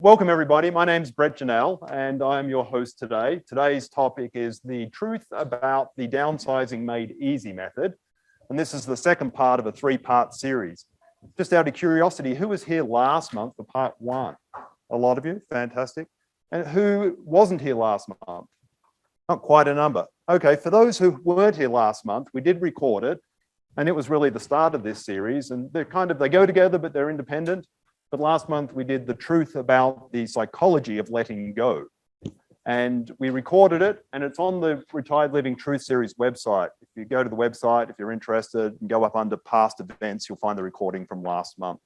Welcome everybody, my name's Brett Janelle and I'm your host today. Today's topic is the truth about the downsizing made easy method. And this is the second part of a three-part series. Just out of curiosity, who was here last month for part one? A lot of you, fantastic. And who wasn't here last month? Not quite a number. Okay, for those who weren't here last month, we did record it and it was really the start of this series and they go together, but they're independent. But last month we did the truth about the psychology of letting go. And we recorded it and it's on the Retired Living Truth Series website. If you go to the website, if you're interested, and go up under past events, you'll find the recording from last month.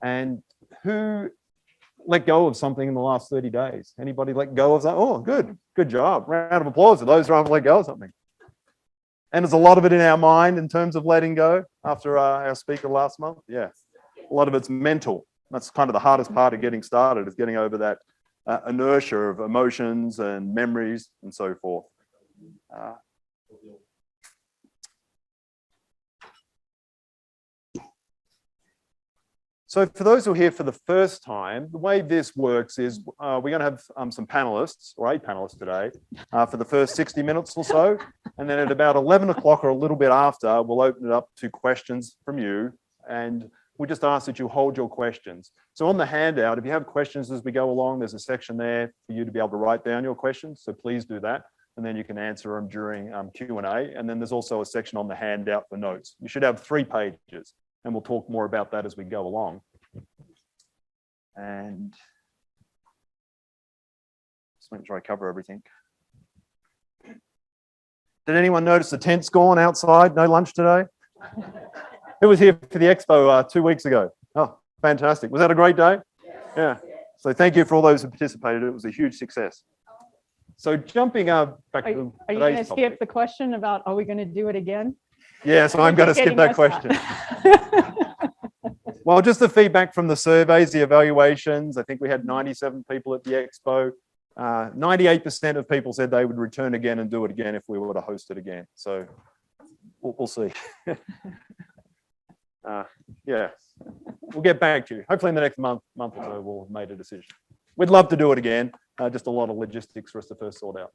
And who let go of something in the last 30 days? Anybody let go of that? Oh, good job. Round of applause for those who haven't let go of something. And there's a lot of it in our mind in terms of letting go after our speaker last month. Yeah. A lot of it's mental. That's kind of the hardest part of getting started, is getting over that inertia of emotions and memories and so forth. So for those who are here for the first time, the way this works is we're going to have some panelists, or 8 panelists today, for the first 60 minutes or so. And then at about 11 o'clock or a little bit after, we'll open it up to questions from you. And we just ask that you hold your questions. So on the handout, if you have questions as we go along, there's a section there for you to be able to write down your questions. So please do that. And then you can answer them during Q&A. And then there's also a section on the handout for notes. You should have 3 pages. And we'll talk more about that as we go along. And just make sure I cover everything. Did anyone notice the tent's gone outside? No lunch today? Who was here for the expo 2 weeks ago? Oh, fantastic. Was that a great day? Yeah. So thank you for all those who participated. It was a huge success. So jumping back to today's topic. Are you going to skip the question about, are we going to do it again? Yes, I'm going to skip that question. Well, just the feedback from the surveys, the evaluations. I think we had 97 people at the expo. 98% of people said they would return again and do it again if we were to host it again. So we'll see. Yeah, we'll get back to you. Hopefully in the next month or so, we'll have made a decision. We'd love to do it again. Just a lot of logistics for us to first sort out.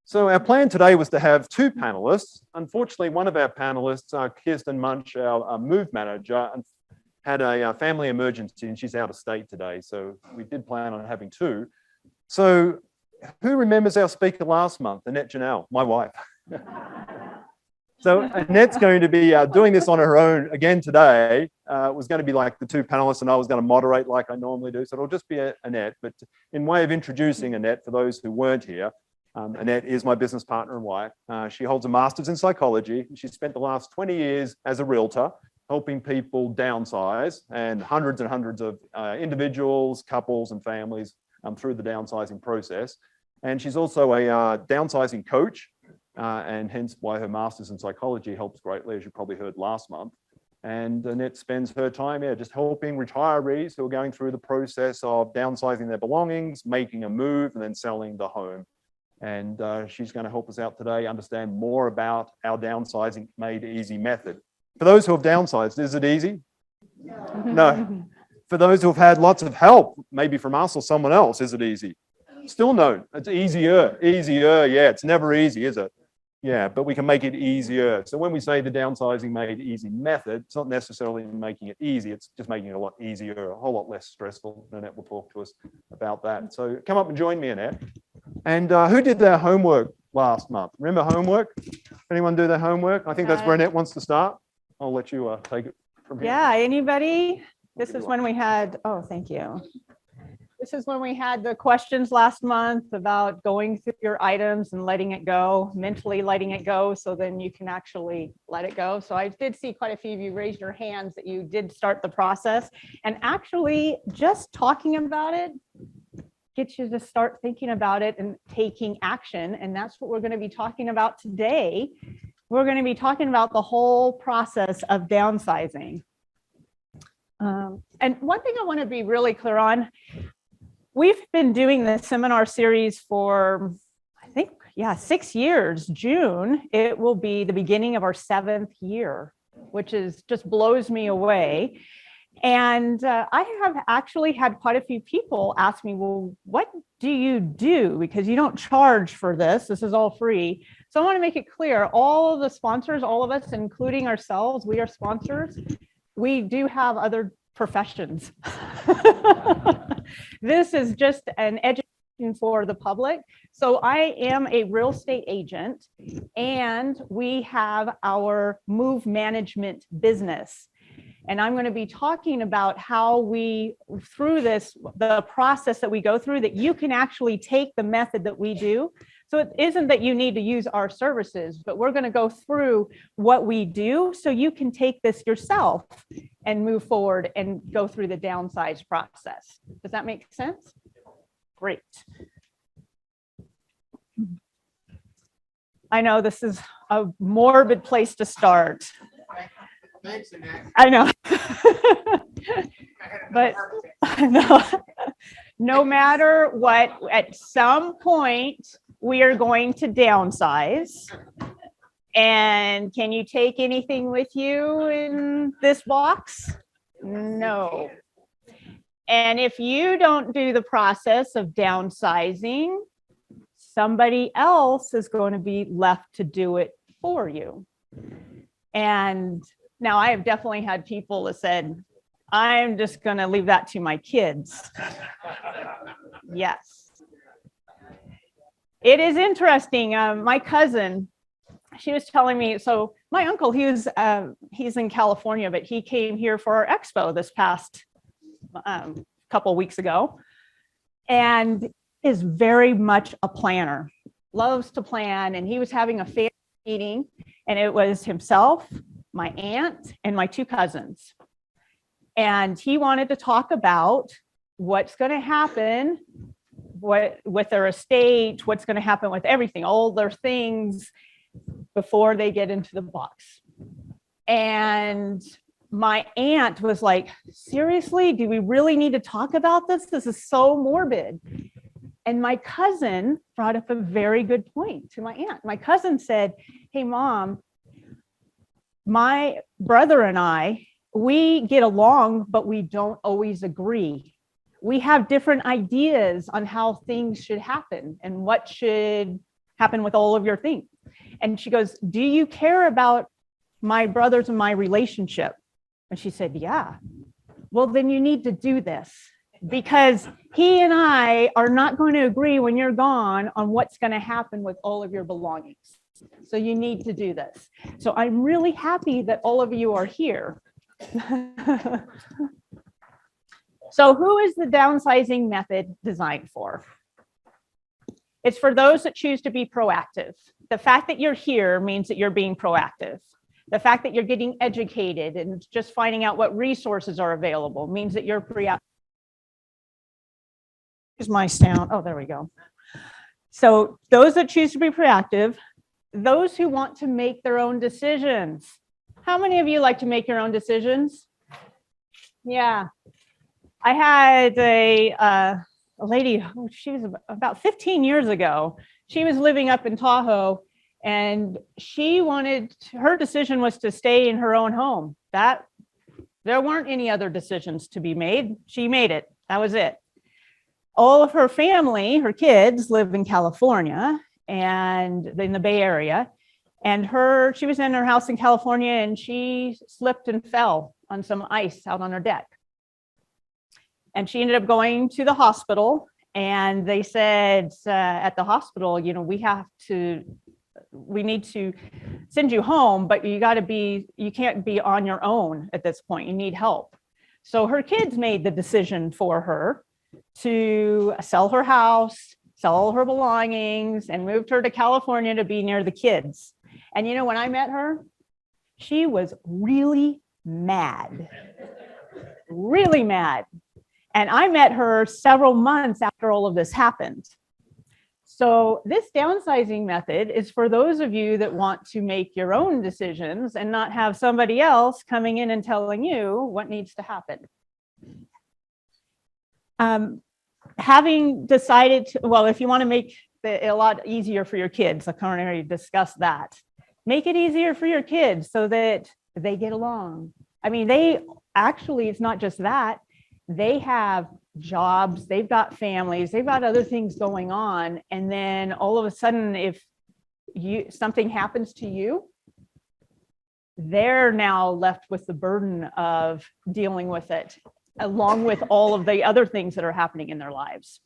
So our plan today was to have 2 panelists. Unfortunately, one of our panelists, Kirsten Munch, our move manager, had a family emergency and she's out of state today. So we did plan on having 2. So who remembers our speaker last month, Annette Janelle, my wife? So Annette's going to be doing this on her own again today. It was going to be like the 2 panelists and I was going to moderate like I normally do. So it'll just be Annette. But in way of introducing Annette, for those who weren't here, Annette is my business partner and wife. She holds a master's in psychology. She spent the last 20 years as a realtor, helping people downsize and hundreds of individuals, couples and families through the downsizing process. And she's also a downsizing coach. And hence why her master's in psychology helps greatly, as you probably heard last month. And Annette spends her time just helping retirees who are going through the process of downsizing their belongings, making a move, and then selling the home. And she's going to help us out today understand more about our downsizing made easy method. For those who have downsized, is it easy? No. For those who have had lots of help, maybe from us or someone else, is it easy? Still no. It's easier. Yeah, it's never easy, is it? Yeah, but we can make it easier. So when we say the downsizing made easy method, it's not necessarily making it easy. It's just making it a lot easier, a whole lot less stressful. Annette will talk to us about that. So come up and join me, Annette. And who did their homework last month? Remember homework? Anyone do their homework? I think that's where Annette wants to start. I'll let you take it from here. Yeah, anybody? This is when we had, oh, thank you. This is when we had the questions last month about going through your items and letting it go, mentally letting it go, so then you can actually let it go. So I did see quite a few of you raise your hands that you did start the process. And actually just talking about it gets you to start thinking about it and taking action. And that's what we're going to be talking about today. We're going to be talking about the whole process of downsizing. And one thing I want to be really clear on, we've been doing this seminar series for, I think, 6 years. June, it will be the beginning of our 7th year, which is just blows me away. And I have actually had quite a few people ask me, well, what do you do? Because you don't charge for this. This is all free. So I want to make it clear, all of the sponsors, all of us, including ourselves, we are sponsors. We do have other professions. This is just an education for the public. So I am a real estate agent, and we have our move management business. And I'm going to be talking about how we, through this, the process that we go through, that you can actually take the method that we do. So it isn't that you need to use our services, but we're going to go through what we do so you can take this yourself and move forward and go through the downsize process. Does that make sense? Great. I know this is a morbid place to start. Thanks, Annette. I know. But no matter what, at some point, we are going to downsize. And can you take anything with you in this box? No. And if you don't do the process of downsizing, somebody else is going to be left to do it for you. And now I have definitely had people that said, I'm just going to leave that to my kids. Yes. It is interesting. My cousin, she was telling me, so my uncle, he's in California, but he came here for our expo this past couple of weeks ago, and is very much a planner, loves to plan. And he was having a family meeting, and it was himself, my aunt, and my two cousins. And he wanted to talk about what's going to happen with their estate, what's going to happen with everything, all their things before they get into the box. And my aunt was like, seriously, do we really need to talk about this? This is so morbid. And my cousin brought up a very good point to my aunt. My cousin said, hey, Mom, my brother and I, we get along, but we don't always agree. We have different ideas on how things should happen and what should happen with all of your things. And she goes, do you care about my brothers and my relationship? And she said, yeah. Well, then you need to do this, because he and I are not going to agree when you're gone on what's going to happen with all of your belongings. So you need to do this. So I'm really happy that all of you are here. So who is the downsizing method designed for? It's for those that choose to be proactive. The fact that you're here means that you're being proactive. The fact that you're getting educated and just finding out what resources are available means that you're proactive. Here's my sound. Oh, there we go. So those that choose to be proactive, those who want to make their own decisions. How many of you like to make your own decisions? Yeah. I had a lady, she was about 15 years ago. She was living up in Tahoe, and her decision was to stay in her own home. There weren't any other decisions to be made. She made it. That was it. All of her family, her kids, live in California and in the Bay Area. And she was in her house in California, and she slipped and fell on some ice out on her deck. And she ended up going to the hospital, and they said at the hospital, we need to send you home, but you can't be on your own at this point. You need help. So her kids made the decision for her to sell her house, sell all her belongings, and moved her to California to be near the kids. And when I met her, she was really mad, really mad. And I met her several months after all of this happened. So this downsizing method is for those of you that want to make your own decisions and not have somebody else coming in and telling you what needs to happen. Having decided if you want to make it a lot easier for your kids, I already discussed that. Make it easier for your kids so that they get along. I mean, they actually, it's not just that. They have jobs, they've got families, they've got other things going on. And then all of a sudden, if something happens to you, they're now left with the burden of dealing with it, along with all of the other things that are happening in their lives.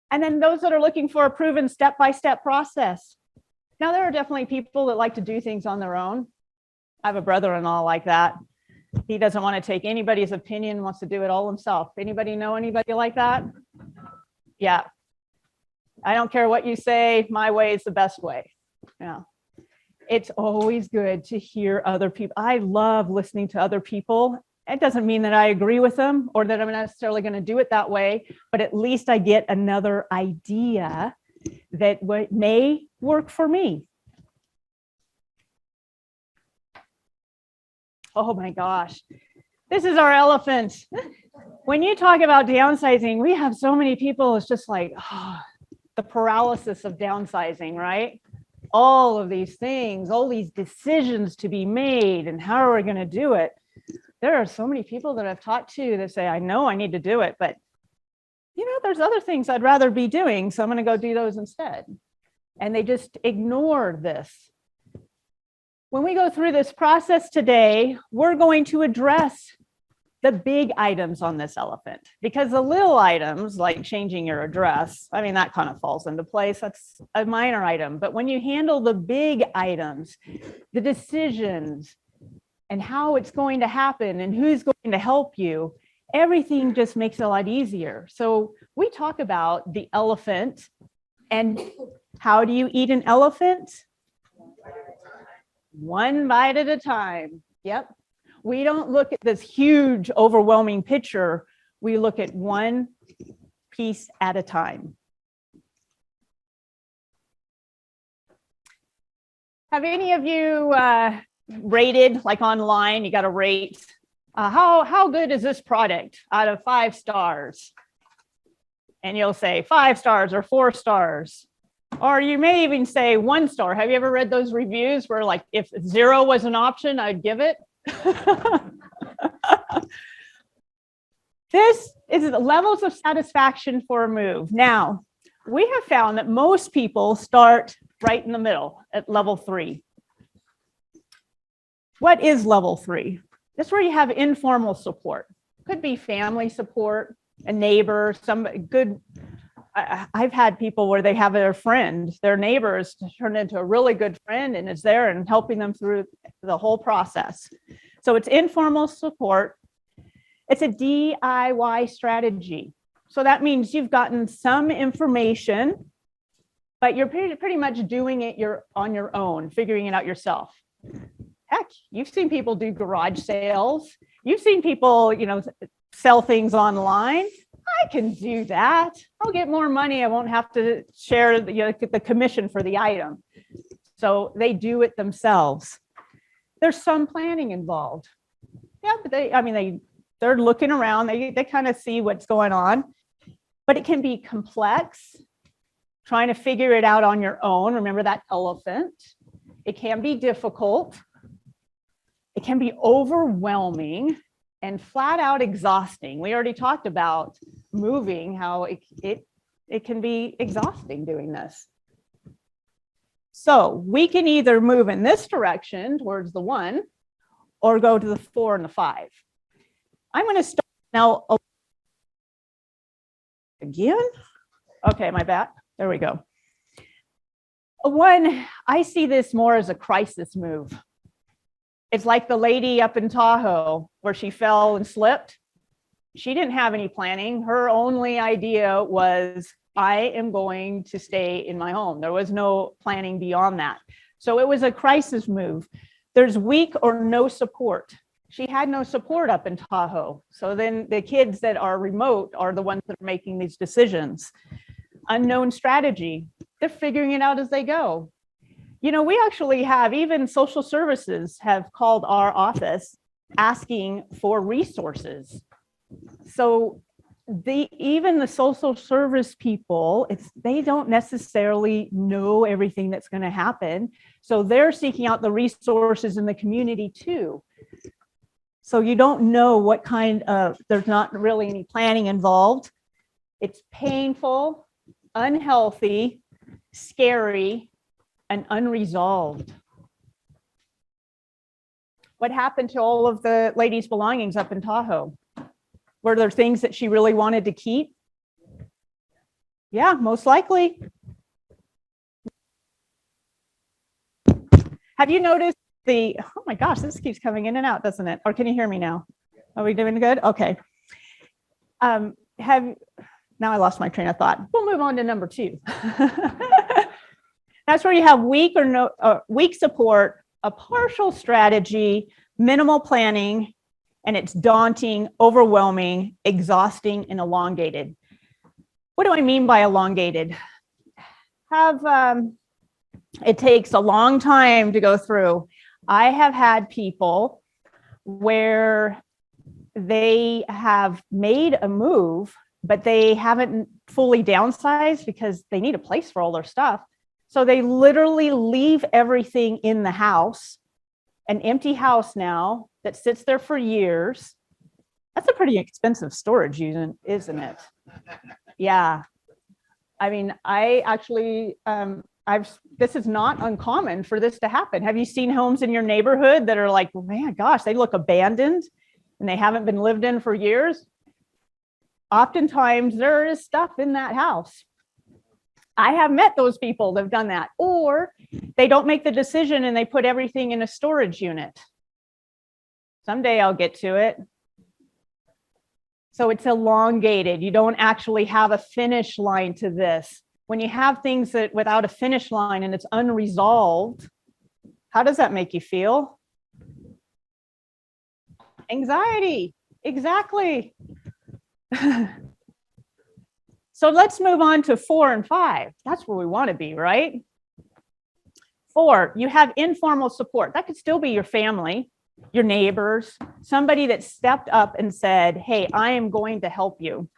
And then those that are looking for a proven step-by-step process. Now, there are definitely people that like to do things on their own. I have a brother-in-law like that. He doesn't want to take anybody's opinion, wants to do it all himself. Anybody know anybody like that? Yeah. I don't care what you say, my way is the best way. Yeah. It's always good to hear other people. I love listening to other people. It doesn't mean that I agree with them or that I'm not necessarily going to do it that way, but at least I get another idea that may work for me. Oh my gosh, this is our elephant. When you talk about downsizing, we have so many people, it's just like, oh, the paralysis of downsizing, right? All of these things, all these decisions to be made, and how are we going to do it? There are so many people that I've talked to that say, I know I need to do it, but you know, there's other things I'd rather be doing, so I'm going to go do those instead. And they just ignore this. When we go through this process today, we're going to address the big items on this elephant, because the little items like changing your address, I mean, that kind of falls into place. That's a minor item. But when you handle the big items, the decisions and how it's going to happen and who's going to help you, everything just makes it a lot easier. So we talk about the elephant and how do you eat an elephant? One bite at a time. Yep. We don't look at this huge, overwhelming picture. We look at one piece at a time. Have any of you rated, like online, you got to rate, how good is this product out of 5 stars? And you'll say 5 stars or 4 stars. Or you may even say 1 star. Have you ever read those reviews where like, if 0 was an option, I'd give it? This is the levels of satisfaction for a move. Now, we have found that most people start right in the middle at level 3. What is level 3? That's where you have informal support. Could be family support, a neighbor, some good. I've had people where they have their friend, their neighbors turn into a really good friend and is there and helping them through the whole process. So it's informal support. It's a DIY strategy. So that means you've gotten some information, but you're pretty much doing it on your own, figuring it out yourself. Heck, you've seen people do garage sales. You've seen people, sell things online. I can do that. I'll get more money. I won't have to share the commission for the item. So they do it themselves. There's some planning involved. Yeah, but they're looking around. They kind of see what's going on. But it can be complex, trying to figure it out on your own. Remember that elephant. It can be difficult. It can be overwhelming and flat out exhausting. We already talked about moving, how it can be exhausting doing this. So we can either move in this direction towards the 1 or go to the 4 and the 5. I'm going to start now again. Okay, my back. There we go. 1, I see this more as a crisis move. It's like the lady up in Tahoe where she fell and slipped. She didn't have any planning. Her only idea was, I am going to stay in my home. There was no planning beyond that. So it was a crisis move. There's weak or no support. She had no support up in Tahoe. So then the kids that are remote are the ones that are making these decisions. Unknown strategy. They're figuring it out as they go. We actually have, even social services have called our office asking for resources. So even the social service people, they don't necessarily know everything that's going to happen. So they're seeking out the resources in the community too. So you don't know what kind of, there's not really any planning involved. It's painful, unhealthy, scary, and unresolved. What happened to all of the lady's belongings up in Tahoe? Were there things that she really wanted to keep? Yeah, most likely. Have you noticed oh my gosh, this keeps coming in and out, doesn't it? Or can you hear me now? Are we doing good? Okay. Now I lost my train of thought. We'll move on to number 2. That's where you have weak weak support, a partial strategy, minimal planning, and it's daunting, overwhelming, exhausting, and elongated. What do I mean by elongated? It takes a long time to go through. I have had people where they have made a move, but they haven't fully downsized because they need a place for all their stuff. So they literally leave everything in the house, an empty house now that sits there for years. That's a pretty expensive storage unit, isn't it? Yeah. I mean, I actually, this is not uncommon for this to happen. Have you seen homes in your neighborhood that are like, oh, man, gosh, they look abandoned and they haven't been lived in for years? Oftentimes there is stuff in that house. I have met those people that have done that, or they don't make the decision and they put everything in a storage unit. Someday I'll get to it. So it's elongated. You don't actually have a finish line to this. When you have things that without a finish line and it's unresolved, how does that make you feel? Anxiety, exactly. So let's move on to 4 and 5. That's where we want to be, right? 4, you have informal support. That could still be your family, your neighbors, somebody that stepped up and said, hey, I am going to help you.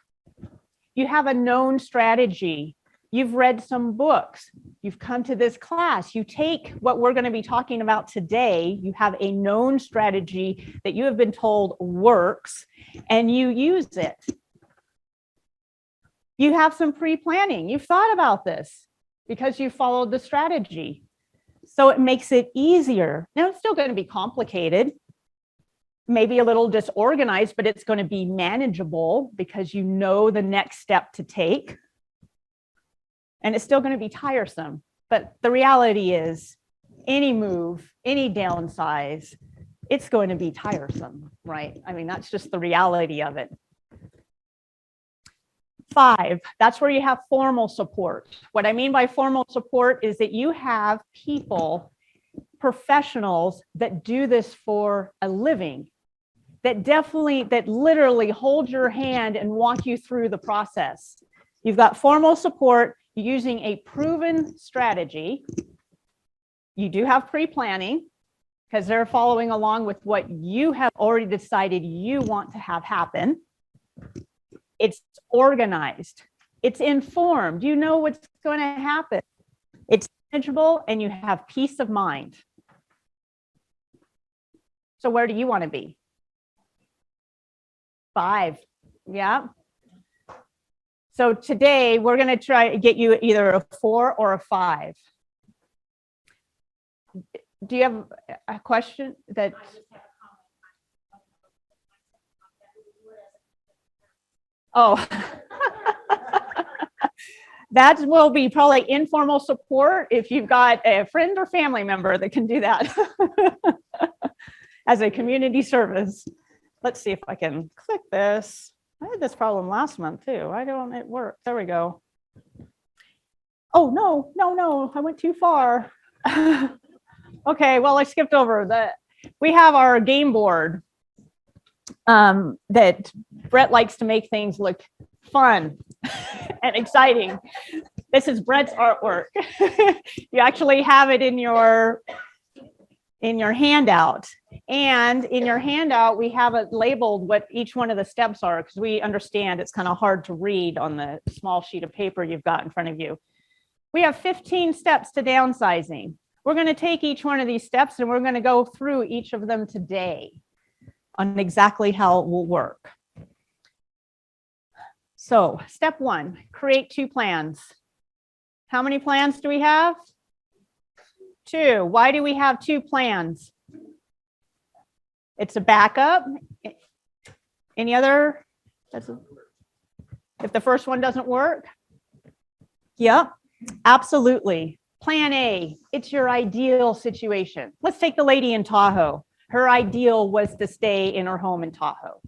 You have a known strategy. You've read some books. You've come to this class. You take what we're going to be talking about today. You have a known strategy that you have been told works, and you use it. You have some pre-planning. You've thought about this because you followed the strategy. So it makes it easier. Now, it's still going to be complicated, maybe a little disorganized, but it's going to be manageable because you know the next step to take. And it's still going to be tiresome. But the reality is, any move, any downsize, it's going to be tiresome, right? I mean, that's just the reality of it. 5, that's where you have formal support. What I mean by formal support is that you have people, professionals that do this for a living, that literally hold your hand and walk you through the process. You've got formal support using a proven strategy. You do have pre-planning because they're following along with what you have already decided you want to have happen. It's organized. It's informed. You know what's going to happen. It's manageable, and you have peace of mind. So where do you want to be? 5. Yeah. So today we're going to try to get you either a 4 or a 5. Do you have a question that? Oh, that will be probably informal support if you've got a friend or family member that can do that as a community service. Let's see if I can click this. I had this problem last month too. Why don't it work? There we go. Oh, no, I went too far. Okay, well, I skipped over that. We have our game board that Brett likes to make things look fun and exciting. This is Brett's artwork. You actually have it in your handout. And in your handout, we have it labeled what each one of the steps are, because we understand it's kind of hard to read on the small sheet of paper you've got in front of you. We have 15 steps to downsizing. We're going to take each one of these steps and we're going to go through each of them today. on exactly how it will work. So step 1, create 2 plans. How many plans do we have? 2. Why do we have 2 plans? It's a backup. Any other? If the first one doesn't work? Yep, absolutely. Plan A, it's your ideal situation. Let's take the lady in Tahoe. Her ideal was to stay in her home in Tahoe.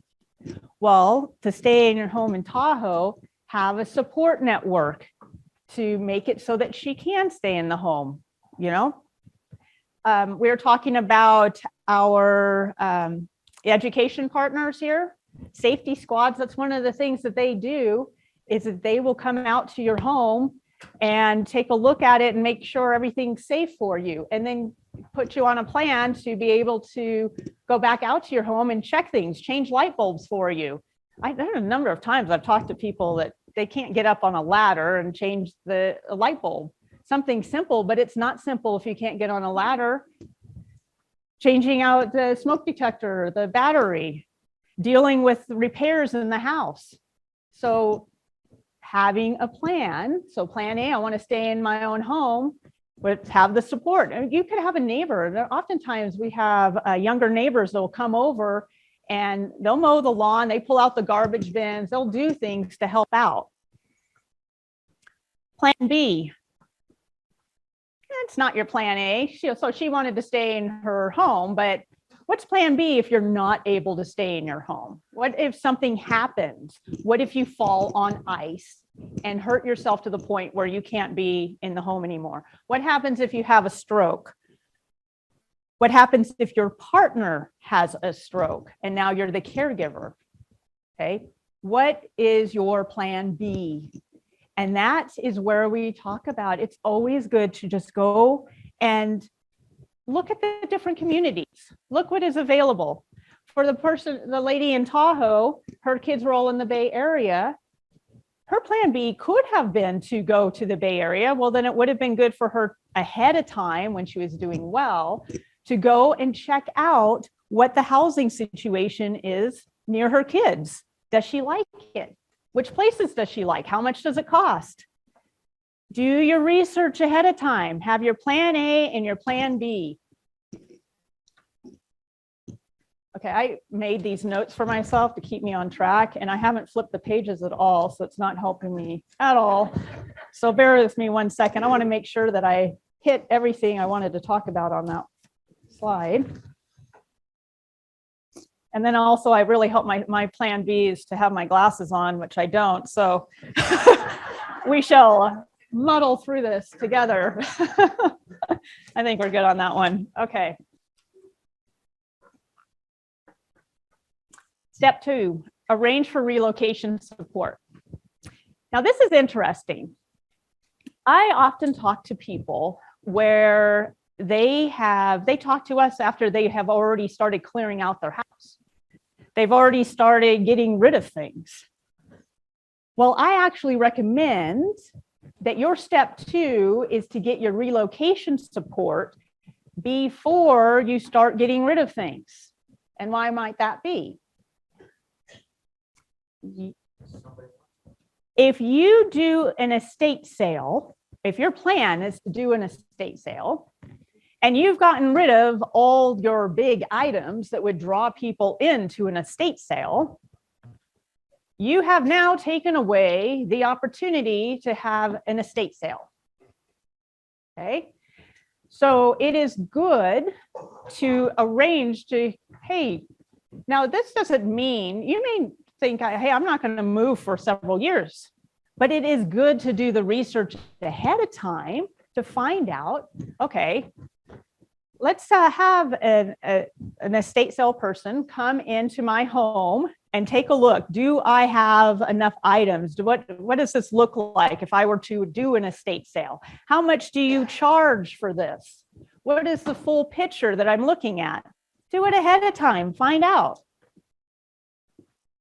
Well, to stay in your home in Tahoe, have a support network to make it so that she can stay in the home, you know? We're talking about our education partners here, safety squads. That's one of the things that they do, is that they will come out to your home and take a look at it and make sure everything's safe for you, and then put you on a plan to be able to go back out to your home and check things, change light bulbs for you. There are a number of times I've talked to people that they can't get up on a ladder and change the light bulb. Something simple, but it's not simple if you can't get on a ladder. Changing out the smoke detector, the battery, dealing with repairs in the house. So having a plan. So plan A, I want to stay in my own home, but have the support. And you could have a neighbor. Oftentimes we have younger neighbors that will come over and they'll mow the lawn, they pull out the garbage bins, they'll do things to help out. Plan B. It's not your plan A. So she wanted to stay in her home, but what's plan B if you're not able to stay in your home? What if something happens? What if you fall on ice and hurt yourself to the point where you can't be in the home anymore? What happens if you have a stroke? What happens if your partner has a stroke and now you're the caregiver? Okay. What is your plan B? And that is where we talk about, it's always good to just go and look at the different communities. Look what is available. For the lady in Tahoe, her kids were all in the Bay Area. Her plan B could have been to go to the Bay Area. Well, then it would have been good for her ahead of time when she was doing well to go and check out what the housing situation is near her kids. Does she like it? Which places does she like? How much does it cost? Do your research ahead of time. Have your plan A and your plan B. Okay, I made these notes for myself to keep me on track, and I haven't flipped the pages at all, so it's not helping me at all. So bear with me 1 second. I want to make sure that I hit everything I wanted to talk about on that slide. And then also I really hope my plan B is to have my glasses on, which I don't. So we shall muddle through this together. I think we're good on that one. Okay. Step 2, arrange for relocation support. Now this is interesting. I often talk to people where they talk to us after they have already started clearing out their house. They've already started getting rid of things. Well, I actually recommend that your step 2 is to get your relocation support before you start getting rid of things. And why might that be? If you do an estate sale, if your plan is to do an estate sale, and you've gotten rid of all your big items that would draw people into an estate sale, you have now taken away the opportunity to have an estate sale. Okay. So it is good to arrange to, hey, now this doesn't mean, you may think, hey, I'm not going to move for several years, but it is good to do the research ahead of time to find out, okay, let's have an estate sale person come into my home and take a look. Do I have enough items? What does this look like if I were to do an estate sale? How much do you charge for this? What is the full picture that I'm looking at? Do it ahead of time, find out.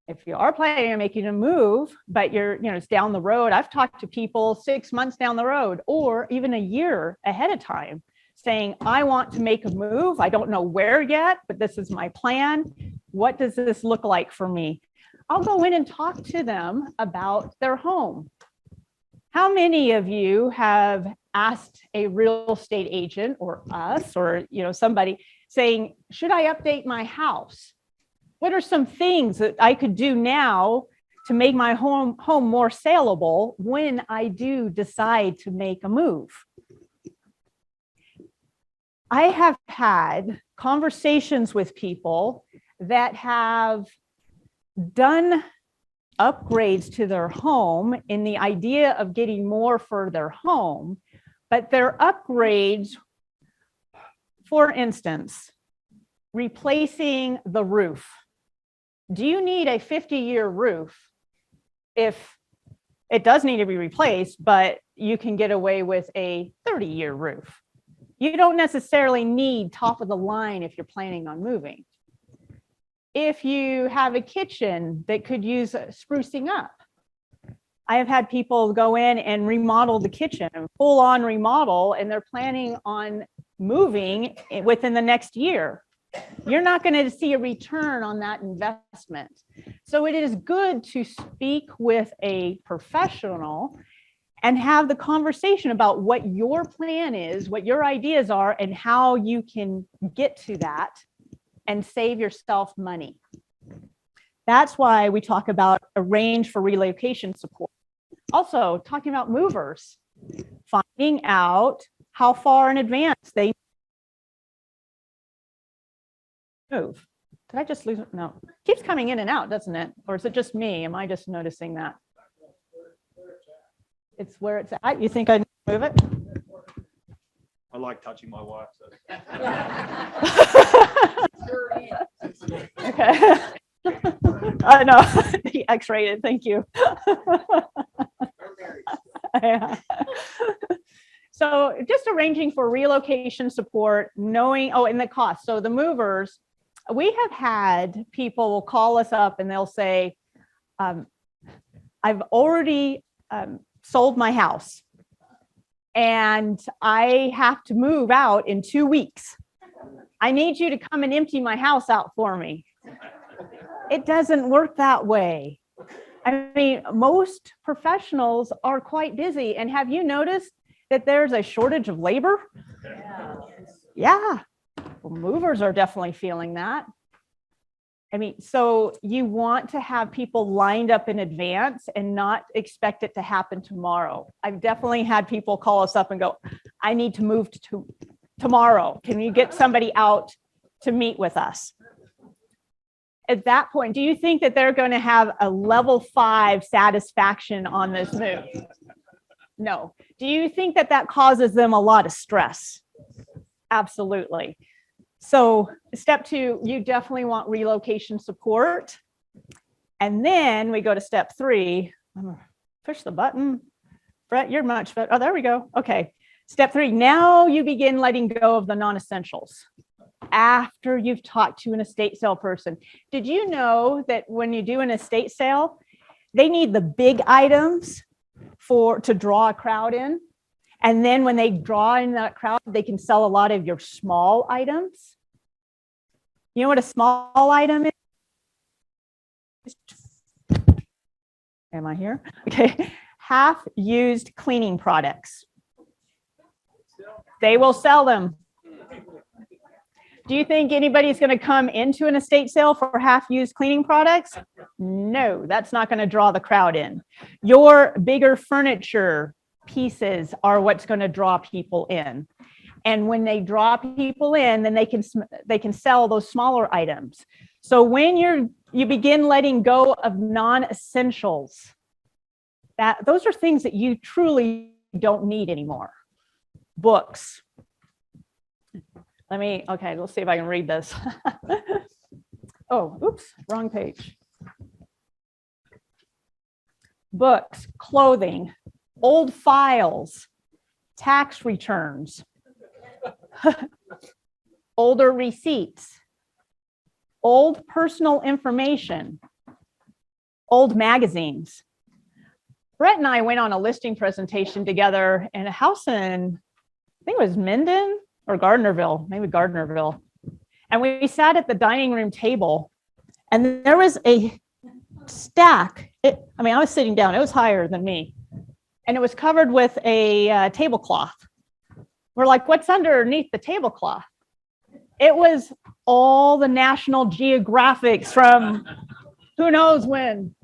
If you are planning on making a move, but it's down the road, I've talked to people 6 months down the road or even a year ahead of time saying, I want to make a move. I don't know where yet, but this is my plan. What does this look like for me? I'll go in and talk to them about their home. How many of you have asked a real estate agent or us or somebody saying, should I update my house? What are some things that I could do now to make my home more saleable when I do decide to make a move? I have had conversations with people that have done upgrades to their home in the idea of getting more for their home, but their upgrades, for instance, replacing the roof. Do you need a 50-year roof? If it does need to be replaced, but you can get away with a 30-year roof. You don't necessarily need top of the line if you're planning on moving. If you have a kitchen that could use sprucing up, I have had people go in and remodel the kitchen, full on remodel, and they're planning on moving within the next year. You're not going to see a return on that investment. So it is good to speak with a professional and have the conversation about what your plan is, what your ideas are, and how you can get to that and save yourself money. That's why we talk about arrange for relocation support. Also, talking about movers, finding out how far in advance they move. Did I just lose it? No, it keeps coming in and out, doesn't it? Or is it just me? Am I just noticing that? It's where it's at. You think I move it? I like touching my wife. So. Okay. I know. He X-rated. Thank you. Yeah. So just arranging for relocation support, knowing, and the cost. So the movers, we have had people will call us up and they'll say, I've already sold my house and I have to move out in 2 weeks. I need you to come and empty my house out for me. It doesn't work that way. I mean, most professionals are quite busy. And have you noticed that there's a shortage of labor? Yeah. Well, movers are definitely feeling that. I mean, so you want to have people lined up in advance and not expect it to happen tomorrow. I've definitely had people call us up and go, I need to move to tomorrow. Can you get somebody out to meet with us? At that point, do you think that they're going to have a level 5 satisfaction on this move? No. Do you think that that causes them a lot of stress? Absolutely. So step 2, you definitely want relocation support. And then we go to step 3. I'm gonna push the button. Brett, you're much better. Oh, there we go. Okay. Step 3, now you begin letting go of the non-essentials after you've talked to an estate sale person. Did you know that when you do an estate sale, they need the big items to draw a crowd in? And then when they draw in that crowd, they can sell a lot of your small items. You know what a small item is? Am I here? Okay. Half-used cleaning products. They will sell them. Do you think anybody's going to come into an estate sale for half-used cleaning products? No, that's not going to draw the crowd in. Your bigger furniture pieces are what's going to draw people in. And when they draw people in, then they can sell those smaller items. So when you begin letting go of non-essentials, those are things that you truly don't need anymore. Books. Okay, let's see if I can read this. Oh, oops, wrong page. Books, clothing, old files, tax returns, older receipts, old personal information, old magazines. Brett and I went on a listing presentation together in a house in, I think it was Minden or Gardnerville, maybe Gardnerville. And we sat at the dining room table And there was a stack. I mean, I was sitting down, it was higher than me. And it was covered with a tablecloth. We're like, what's underneath the tablecloth? It was all the National Geographics from who knows when.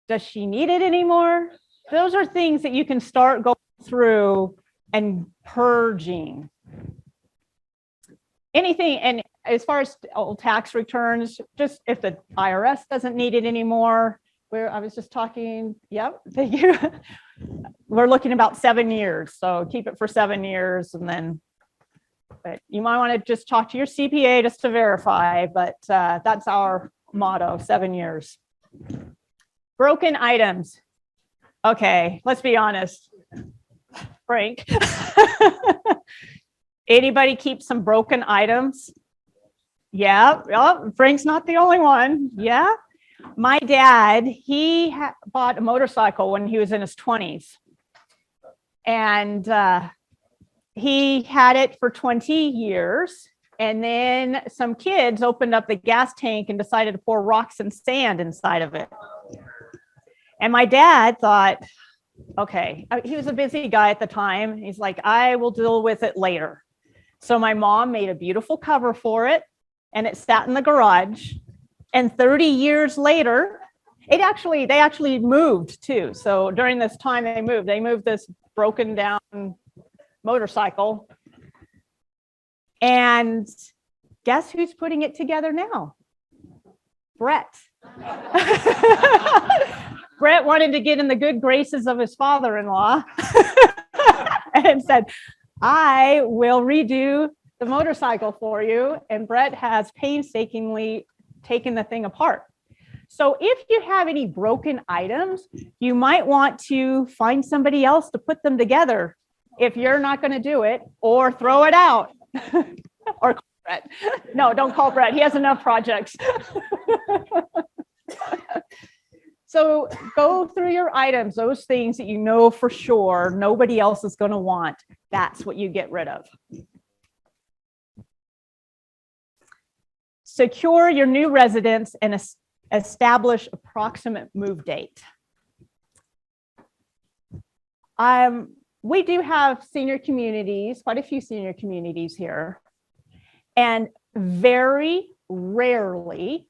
Does she need it anymore? Those are things that you can start going through and purging. Anything, and as far as old tax returns, just if the IRS doesn't need it anymore, I was just talking, yep, thank you. We're looking about 7 years, so keep it for 7 years, and then, but you might want to just talk to your CPA just to verify, but that's our motto, 7 years. Broken items. Okay, let's be honest. Frank. Anybody keep some broken items? Yeah, well, Frank's not the only one. Yeah. My dad, he bought a motorcycle when he was in his 20s. And he had it for 20 years. And then some kids opened up the gas tank and decided to pour rocks and sand inside of it. And my dad thought, okay, he was a busy guy at the time. He's like, I will deal with it later. So my mom made a beautiful cover for it, and it sat in the garage. And 30 years later, they actually moved too. So during this time they moved this broken down motorcycle. And guess who's putting it together now? Brett. Brett wanted to get in the good graces of his father-in-law and said, I will redo the motorcycle for you. And Brett has painstakingly taken the thing apart. So if you have any broken items, you might want to find somebody else to put them together if you're not going to do it, or throw it out. Or call Brett. No, don't call Brett. He has enough projects. So go through your items, those things that you know for sure nobody else is going to want. That's what you get rid of. Secure your new residence and establish approximate move date. We do have senior communities, quite a few senior communities here. And very rarely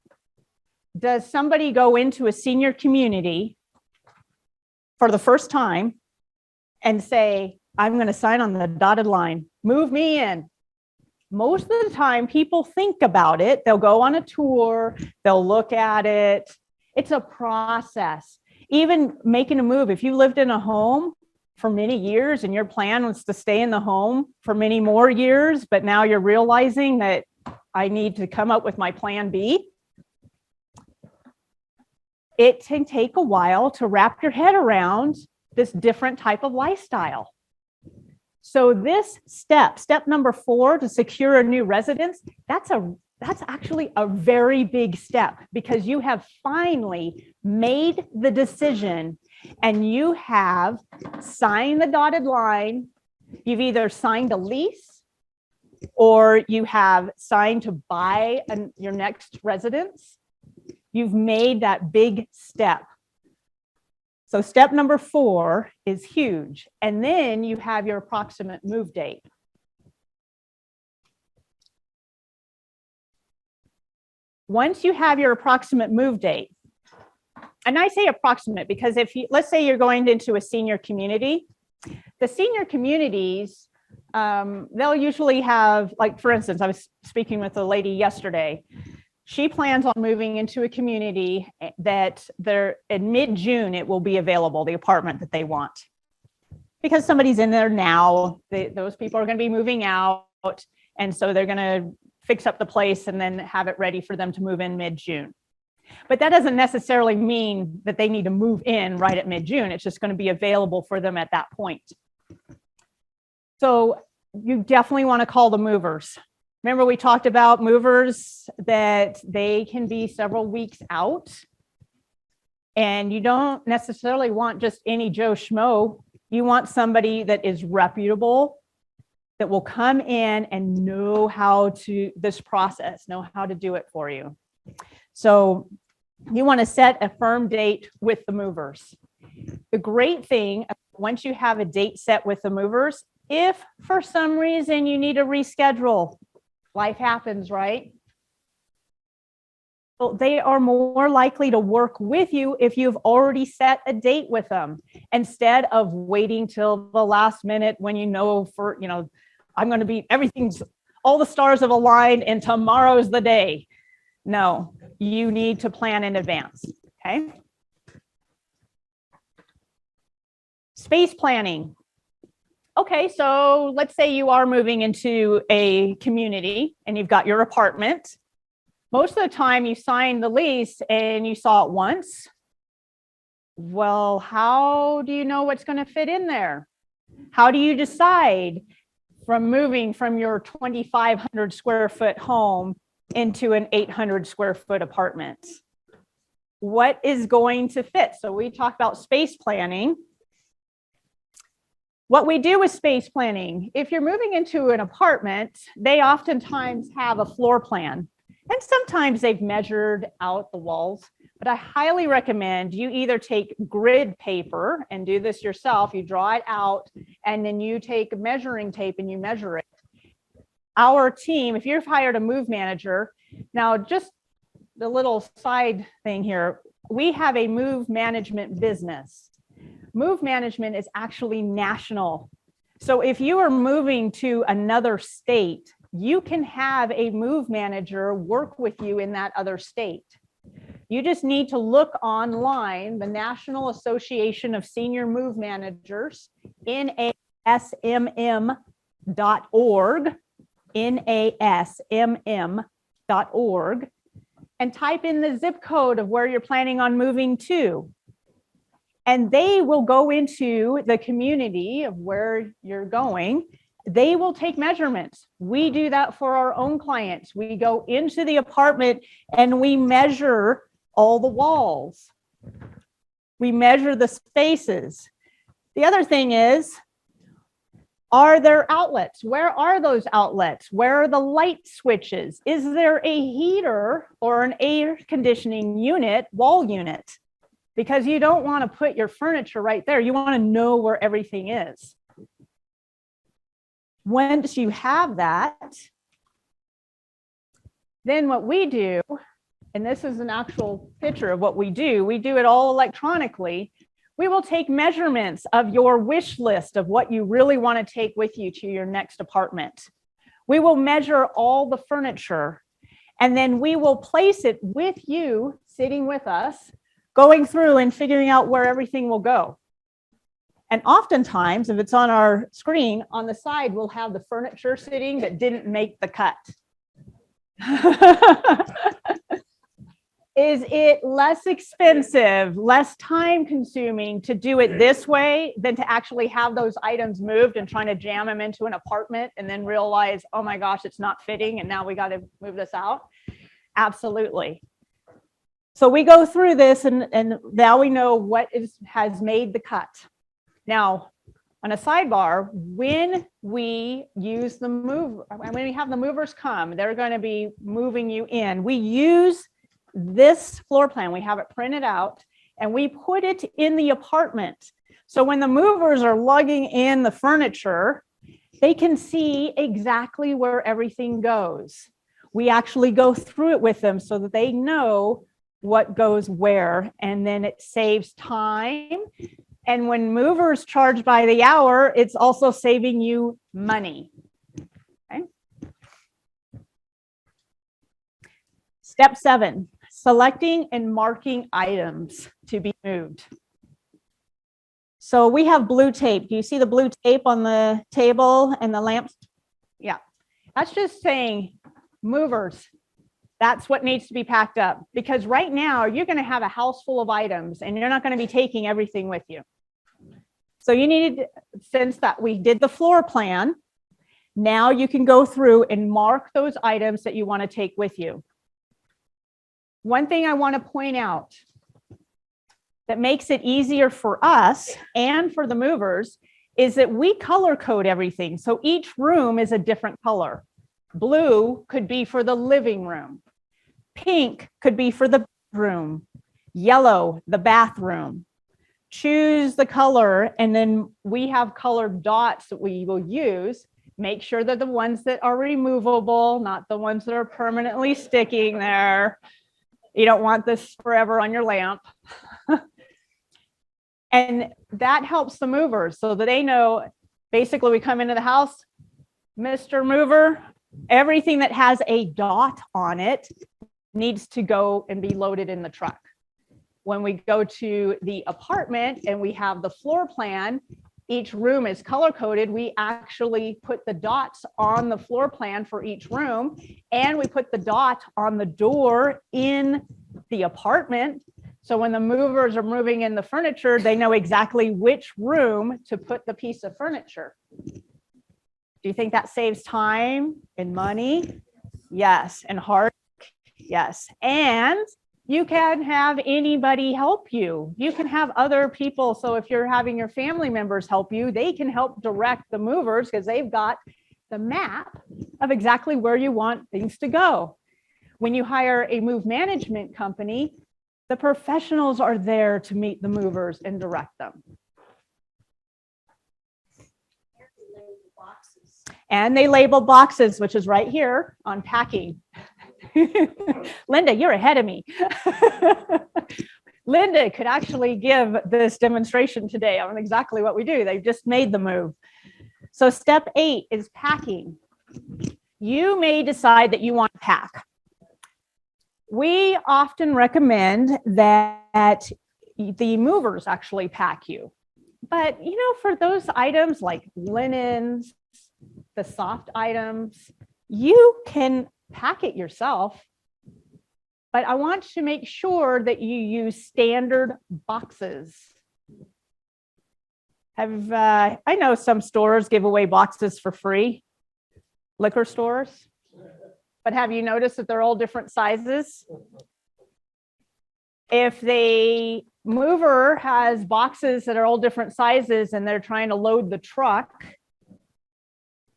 does somebody go into a senior community for the first time and say, I'm going to sign on the dotted line, move me in. Most of the time, people think about it. They'll go on a tour, they'll look at it. It's a process. Even making a move, if you lived in a home for many years and your plan was to stay in the home for many more years, but now you're realizing that I need to come up with my plan B, it can take a while to wrap your head around this different type of lifestyle. So this step number 4, to secure a new residence, that's actually a very big step, because you have finally made the decision and you have signed the dotted line. You've either signed a lease or you have signed to buy your next residence. You've made that big step. So step number 4 is huge. And then you have your approximate move date. Once you have your approximate move date, and I say approximate because let's say you're going into a senior community, the senior communities, they'll usually have, like, for instance, I was speaking with a lady yesterday. She plans on moving into a community that in mid-June, it will be available, the apartment that they want. Because somebody's in there now, those people are going to be moving out. And so they're going to fix up the place and then have it ready for them to move in mid-June. But that doesn't necessarily mean that they need to move in right at mid-June. It's just going to be available for them at that point. So you definitely want to call the movers. Remember, we talked about movers, that they can be several weeks out. And you don't necessarily want just any Joe Schmo. You want somebody that is reputable, that will come in and know how to know how to do it for you. So you want to set a firm date with the movers. The great thing, once you have a date set with the movers, if for some reason you need to reschedule, life happens, right? Well, they are more likely to work with you if you've already set a date with them, instead of waiting till the last minute when I'm going to be, all the stars have aligned and tomorrow's the day. No, you need to plan in advance, okay? Space planning. Okay, so let's say you are moving into a community and you've got your apartment. Most of the time you sign the lease and you saw it once. Well, how do you know what's going to fit in there? How do you decide from moving from your 2,500 square foot home into an 800 square foot apartment? What is going to fit? So we talk about space planning. What we do with space planning, if you're moving into an apartment, they oftentimes have a floor plan. And sometimes they've measured out the walls, but I highly recommend you either take grid paper and do this yourself. You draw it out and then you take measuring tape and you measure it. Our team, if you've hired a move manager, now just the little side thing here, we have a move management business. Move management is actually national. So if you are moving to another state, you can have a move manager work with you in that other state. You just need to look online, the National Association of Senior Move Managers, NASMM.org, NASMM.org, and type in the zip code of where you're planning on moving to. And they will go into the community of where you're going. They will take measurements. We do that for our own clients. We go into the apartment and we measure all the walls. We measure the spaces. The other thing is, are there outlets? Where are those outlets? Where are the light switches? Is there a heater or an air conditioning unit, wall unit? Because you don't want to put your furniture right there. You want to know where everything is. Once you have that, then what we do, and this is an actual picture of what we do it all electronically. We will take measurements of your wish list of what you really want to take with you to your next apartment. We will measure all the furniture, and then we will place it with you, sitting with us, going through and figuring out where everything will go. And oftentimes, if it's on our screen, on the side, we'll have the furniture sitting that didn't make the cut. Is it less expensive, less time consuming to do it this way than to actually have those items moved and trying to jam them into an apartment and then realize, oh my gosh, it's not fitting and now we got to move this out? Absolutely. So we go through this and now we know what has made the cut. Now, on a sidebar, when we use the move, when we have the movers come, they're going to be moving you in. We use this floor plan. We have it printed out and we put it in the apartment. So when the movers are lugging in the furniture, they can see exactly where everything goes. We actually go through it with them so that they know what goes where, and then it saves time. And when movers charge by the hour, it's also saving you money. Okay. Step 7, selecting and marking items to be moved. So we have blue tape. Do you see the blue tape on the table and the lamps? Yeah, that's just saying movers. That's what needs to be packed up, because right now you're going to have a house full of items and you're not going to be taking everything with you. So you need, since that we did the floor plan, now you can go through and mark those items that you want to take with you. One thing I want to point out that makes it easier for us and for the movers is that we color code everything. So each room is a different color. Blue could be for the living room. Pink could be for the bedroom. Yellow, the bathroom. Choose the color, and then we have colored dots that we will use. Make sure that the ones that are removable, not the ones that are permanently sticking there. You don't want this forever on your lamp. And that helps the movers so that they know, basically we come into the house, Mr. Mover, everything that has a dot on it needs to go and be loaded in the truck. When we go to the apartment and we have the floor plan, each room is color coded. We actually put the dots on the floor plan for each room, and we put the dot on the door in the apartment. So when the movers are moving in the furniture, they know exactly which room to put the piece of furniture. Do you think that saves time and money? Yes. And heart? Yes. And you can have anybody help you. You can have other people. So if you're having your family members help you, they can help direct the movers because they've got the map of exactly where you want things to go. When you hire a move management company, the professionals are there to meet the movers and direct them. And they label boxes, which is right here on packing. Linda, you're ahead of me. Linda could actually give this demonstration today on exactly what we do. They've just made the move. So step 8 is packing. You may decide that you want to pack. We often recommend that the movers actually pack you. But, you know, for those items like linens, the soft items, you can pack it yourself. But I want to make sure that you use standard boxes. I know some stores give away boxes for free, liquor stores. But have you noticed that they're all different sizes? If the mover has boxes that are all different sizes and they're trying to load the truck,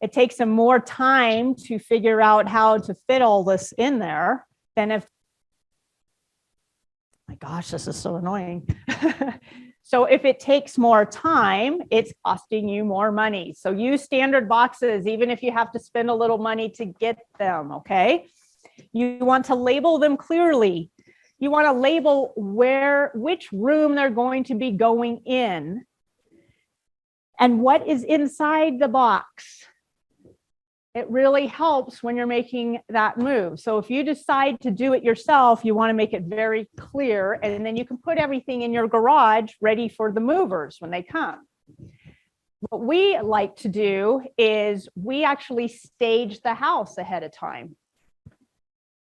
it takes them more time to figure out how to fit all this in there than if, my gosh, this is so annoying. So if it takes more time, it's costing you more money. So use standard boxes, even if you have to spend a little money to get them, okay? You want to label them clearly. You want to label which room they're going to be going in and what is inside the box. It really helps when you're making that move. So if you decide to do it yourself, you want to make it very clear, and then you can put everything in your garage ready for the movers when they come. What we like to do is we actually stage the house ahead of time.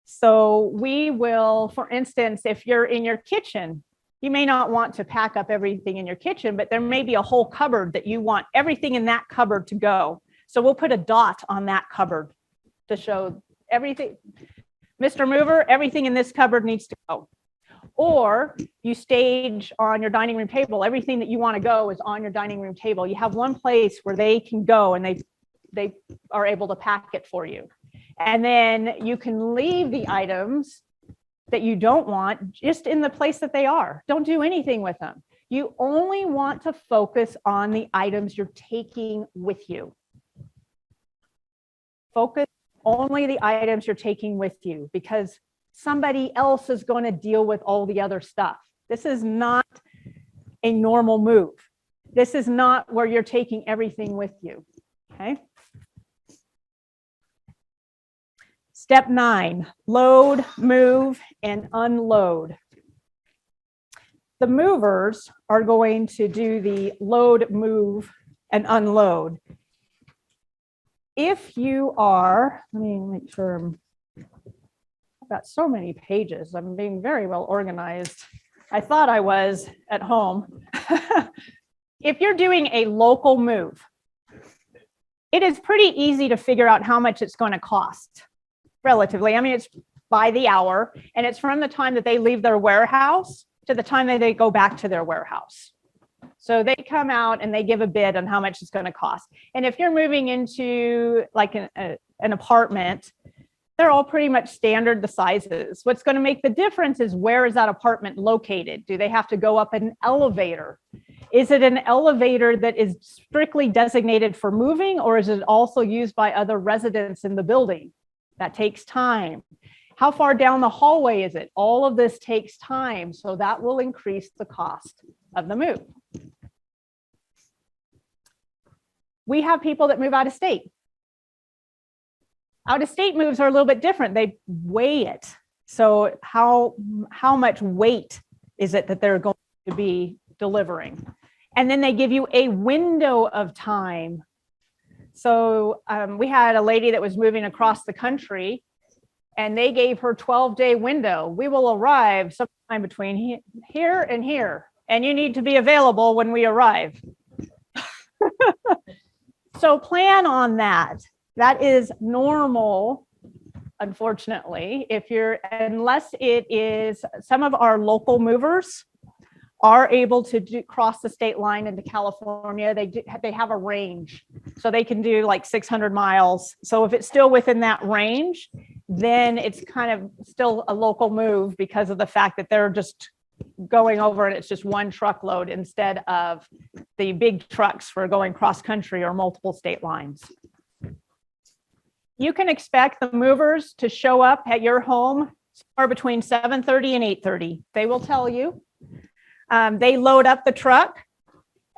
So we will, for instance, if you're in your kitchen, you may not want to pack up everything in your kitchen, but there may be a whole cupboard that you want everything in that cupboard to go. So we'll put a dot on that cupboard to show everything. Mr. Mover, everything in this cupboard needs to go. Or you stage on your dining room table, everything that you want to go is on your dining room table. You have one place where they can go and they are able to pack it for you. And then you can leave the items that you don't want just in the place that they are. Don't do anything with them. You only want to focus on the items you're taking with you. Focus only the items you're taking with you, because somebody else is going to deal with all the other stuff. This is not a normal move. This is not where you're taking everything with you, okay? Step 9, load, move, and unload. The movers are going to do the load, move, and unload. If you are, let me make sure, I've got so many pages. I'm being very well organized. I thought I was at home. If you're doing a local move, it is pretty easy to figure out how much it's going to cost, relatively. I mean, it's by the hour, and it's from the time that they leave their warehouse to the time that they go back to their warehouse. So they come out and they give a bid on how much it's going to cost. And if you're moving into like an apartment, they're all pretty much standard the sizes. What's going to make the difference is where is that apartment located? Do they have to go up an elevator? Is it an elevator that is strictly designated for moving, or is it also used by other residents in the building? That takes time. How far down the hallway is it? All of this takes time, so that will increase the cost of the move. We have people that move out of state. Out of state moves are a little bit different. They weigh it. So how much weight is it that they're going to be delivering? And then they give you a window of time. So we had a lady that was moving across the country, and they gave her 12-day window. We will arrive sometime between here and here, and you need to be available when we arrive. So plan on that. That is normal, unfortunately, unless it is some of our local movers are able to cross the state line into California. They have a range, so they can do like 600 miles. So if it's still within that range, then it's kind of still a local move because of the fact that they're just going over and it's just one truckload instead of the big trucks for going cross country or multiple state lines. You can expect the movers to show up at your home somewhere between 7:30 and 8:30. They will tell you. They load up the truck,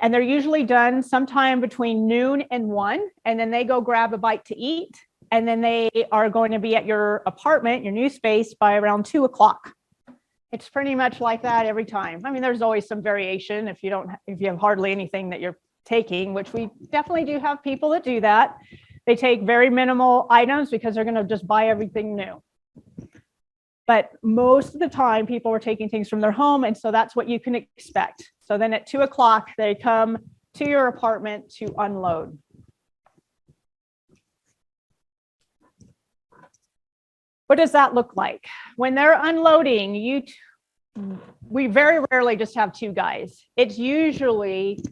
and they're usually done sometime between noon and 1, and then they go grab a bite to eat, and then they are going to be at your apartment, your new space, by around 2 o'clock. It's pretty much like that every time. I mean, there's always some variation if you have hardly anything that you're taking, which we definitely do have people that do that. They take very minimal items because they're going to just buy everything new. But most of the time, people are taking things from their home, and so that's what you can expect. So then at 2 o'clock, they come to your apartment to unload. What does that look like? When they're unloading, we very rarely just have 2 guys. It's usually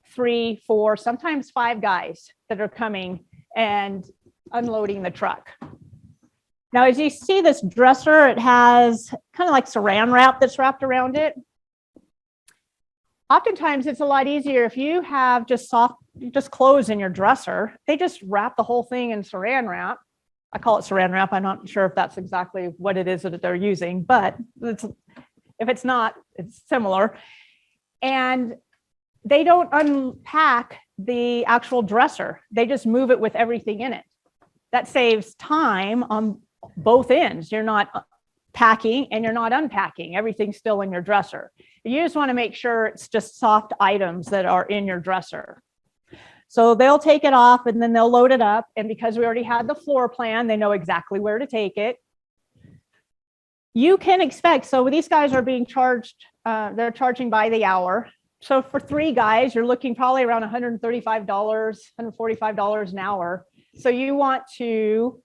3, 4, sometimes 5 guys that are coming and unloading the truck. Now, as you see this dresser, it has kind of like saran wrap that's wrapped around it. Oftentimes, it's a lot easier if you have just clothes in your dresser. They just wrap the whole thing in saran wrap. I call it saran wrap. I'm not sure if that's exactly what it is that they're using, but if it's not, it's similar. And they don't unpack the actual dresser. They just move it with everything in it. That saves time on both ends. You're not packing and you're not unpacking. Everything's still in your dresser. You just want to make sure it's just soft items that are in your dresser. So they'll take it off and then they'll load it up. And because we already had the floor plan, they know exactly where to take it. You can expect, so these guys are being charged, they're charging by the hour. So for 3 guys, you're looking probably around $135, $145 an hour. So you want to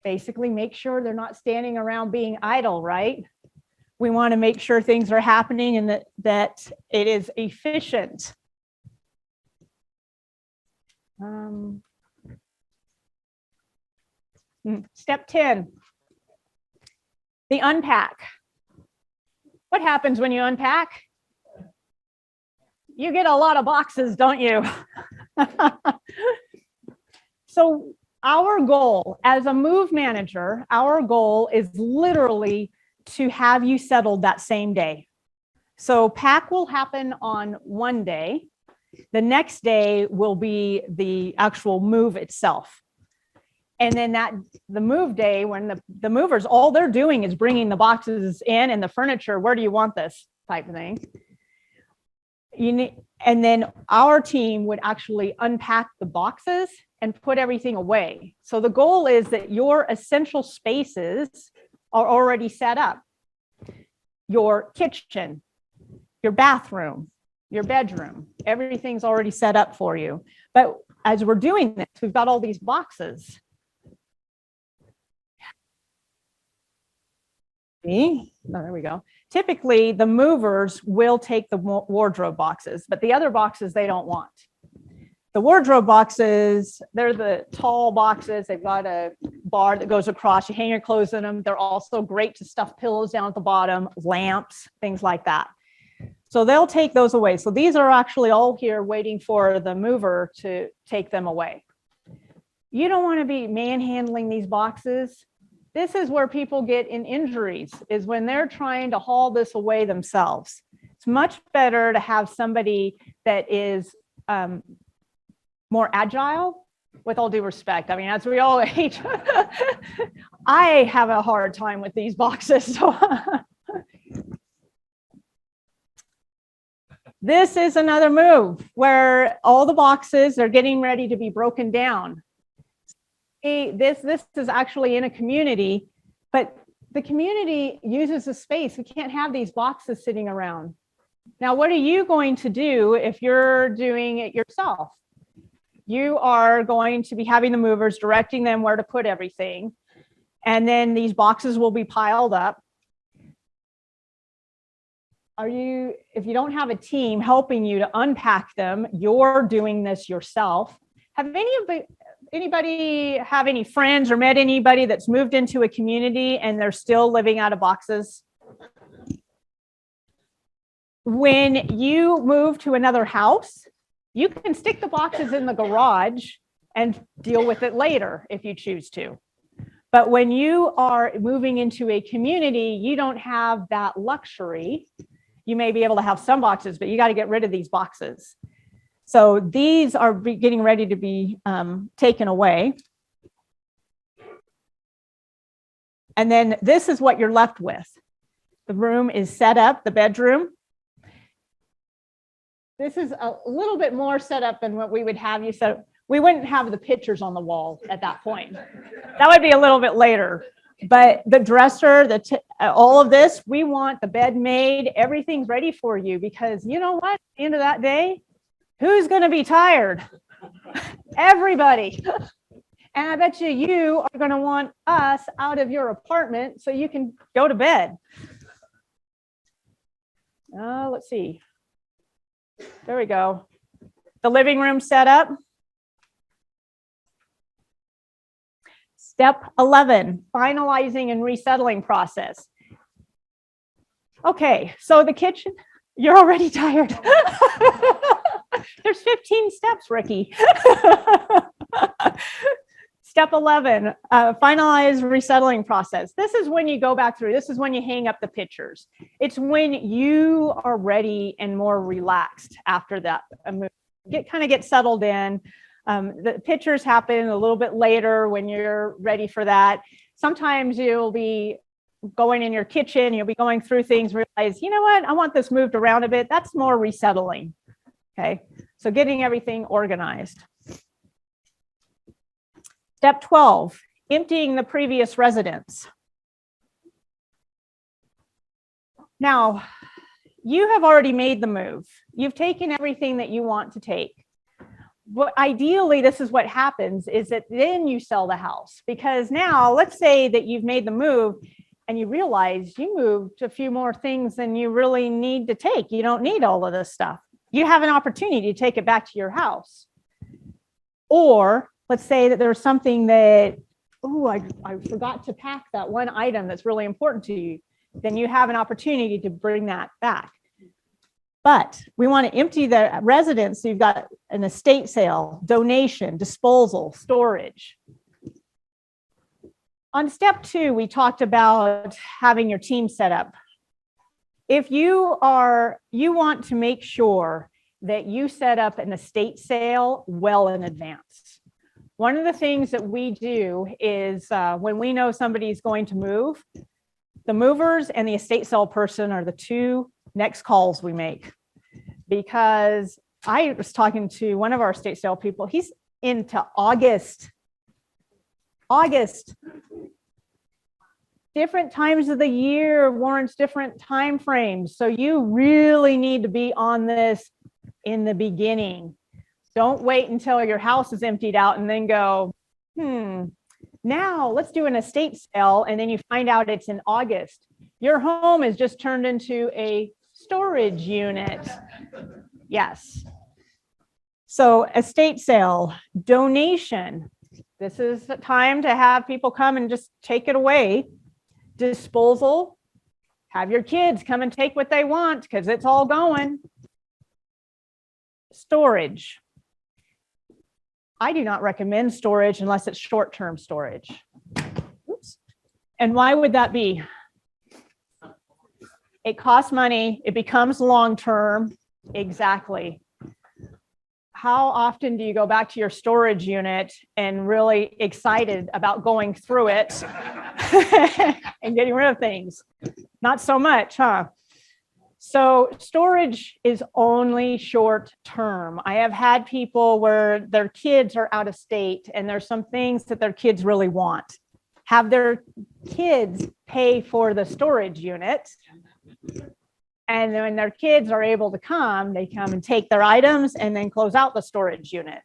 basically make sure they're not standing around being idle, right? We want to make sure things are happening and that it is efficient. Step 10, the unpack. What happens when you unpack? You get a lot of boxes, don't you? So our goal as a move manager, our goal is literally to have you settled that same day. So pack will happen on one day. The next day will be the actual move itself. And then the move day, when the movers, all they're doing is bringing the boxes in and the furniture. Where do you want this type of thing? And then our team would actually unpack the boxes and put everything away. So the goal is that your essential spaces are already set up. Your kitchen, your bathroom, your bedroom, everything's already set up for you. But as we're doing this, we've got all these boxes. there we go. Typically, the movers will take the wardrobe boxes, but the other boxes they don't want. The wardrobe boxes, they're the tall boxes. They've got a bar that goes across. You hang your clothes in them. They're also great to stuff pillows down at the bottom, lamps, things like that. So they'll take those away. So these are actually all here waiting for the mover to take them away. You don't want to be manhandling these boxes. This is where people get in injuries, is when they're trying to haul this away themselves. It's much better to have somebody that is more agile, with all due respect. I mean, as we all age, I have a hard time with these boxes. So this is another move where all the boxes are getting ready to be broken down. This is actually in a community, but the community uses a space. We can't have these boxes sitting around. Now, what are you going to do if you're doing it yourself? You are going to be having the movers directing them where to put everything. And then these boxes will be piled up. If you don't have a team helping you to unpack them, you're doing this yourself. Have anybody have any friends or met anybody that's moved into a community and they're still living out of boxes? When you move to another house, you can stick the boxes in the garage and deal with it later if you choose to. But when you are moving into a community, you don't have that luxury. You may be able to have some boxes, but you got to get rid of these boxes. So these are getting ready to be taken away. And then this is what you're left with. The room is set up, the bedroom. This is a little bit more set up than what we would have you set up. We wouldn't have the pictures on the wall at that point. That would be a little bit later. But the dresser, all of this, we want the bed made. Everything's ready for you because you know what? At the end of that day, who's going to be tired? Everybody. And I bet you are going to want us out of your apartment so you can go to bed. Let's see. There we go. The living room set up. Step 11, finalizing and resettling process. Okay, so the kitchen, you're already tired. There's 15 steps, Ricky. Step 11, finalize resettling process. This is when you go back through. This is when you hang up the pictures. It's when you are ready and more relaxed after that move. Get settled in. The pictures happen a little bit later when you're ready for that. Sometimes you'll be going in your kitchen, you'll be going through things, realize, you know what, I want this moved around a bit. That's more resettling. Okay, so getting everything organized. Step 12, emptying the previous residence. Now, you have already made the move. You've taken everything that you want to take. But ideally, this is what happens, is that then you sell the house. Because now, let's say that you've made the move and you realize you moved a few more things than you really need to take. You don't need all of this stuff. You have an opportunity to take it back to your house. Or let's say that there's something that, I forgot to pack that one item that's really important to you. Then you have an opportunity to bring that back. But we want to empty the residence. So you've got an estate sale, donation, disposal, storage. On step 2, we talked about having your team set up. If you want to make sure that you set up an estate sale well in advance. One of the things that we do is when we know somebody's going to move, the movers and the estate sale person are the 2 next calls we make. Because I was talking to one of our estate sale people, he's into August. Different times of the year warrants different time frames. So you really need to be on this in the beginning. Don't wait until your house is emptied out and then go, now let's do an estate sale. And then you find out it's in August. Your home is just turned into a storage unit. Yes. So estate sale, donation. This is the time to have people come and just take it away. Disposal, have your kids come and take what they want because it's all going. Storage. I do not recommend storage unless it's short-term storage. Oops. And why would that be? It costs money. It becomes long-term. Exactly. How often do you go back to your storage unit and really excited about going through it and getting rid of things? Not so much, huh? So storage is only short term. I have had people where their kids are out of state and there's some things that their kids really want. Have their kids pay for the storage unit. And then when their kids are able to come, they come and take their items and then close out the storage unit.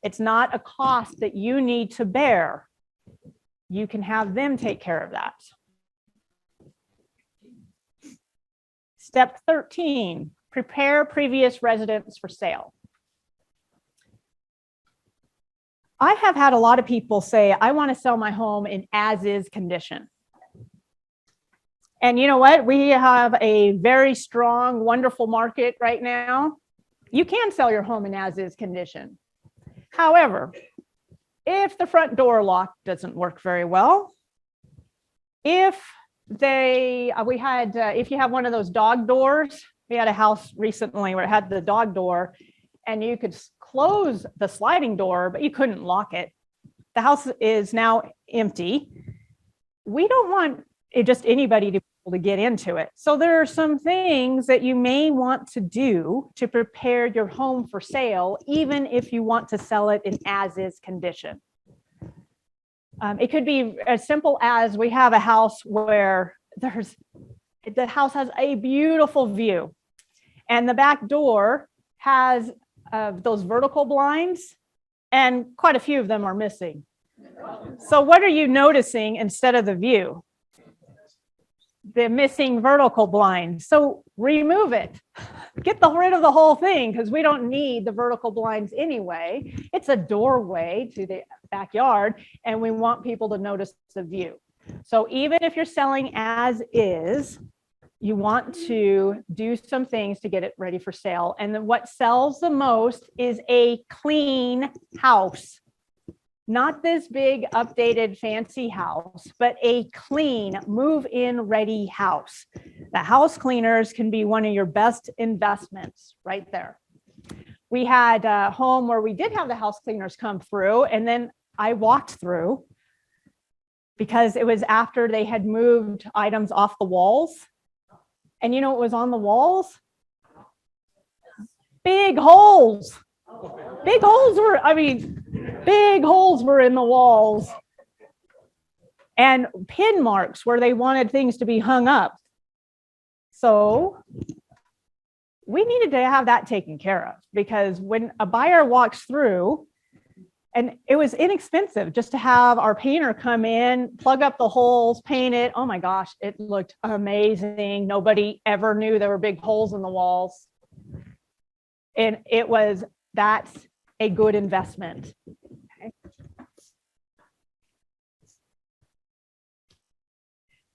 It's not a cost that you need to bear. You can have them take care of that. Step 13, prepare previous residents for sale. I have had a lot of people say, I want to sell my home in as-is condition. And you know what? We have a very strong, wonderful market right now. You can sell your home in as-is condition. However, if the front door lock doesn't work very well, if you have one of those dog doors, we had a house recently where it had the dog door and you could close the sliding door, but you couldn't lock it. The house is now empty. We don't want just anybody to be able to get into it. So there are some things that you may want to do to prepare your home for sale, even if you want to sell it in as-is condition. It could be as simple as we have a house where the house has a beautiful view and the back door has those vertical blinds and quite a few of them are missing. So what are you noticing instead of the view? The missing vertical blinds. So remove it. Get rid of the whole thing because we don't need the vertical blinds anyway. It's a doorway to the backyard and we want people to notice the view. So even if you're selling as is, you want to do some things to get it ready for sale. And then what sells the most is a clean house. Not this big updated fancy house, but a clean move-in ready house. The house cleaners can be one of your best investments right there. We had a home where we did have the house cleaners come through and then I walked through because it was after they had moved items off the walls. And you know what was on the walls? Big holes. Big holes were in the walls and pin marks where they wanted things to be hung up. So we needed to have that taken care of because when a buyer walks through, and it was inexpensive just to have our painter come in, plug up the holes, paint it. Oh my gosh, it looked amazing. Nobody ever knew there were big holes in the walls. And that's a good investment. Okay.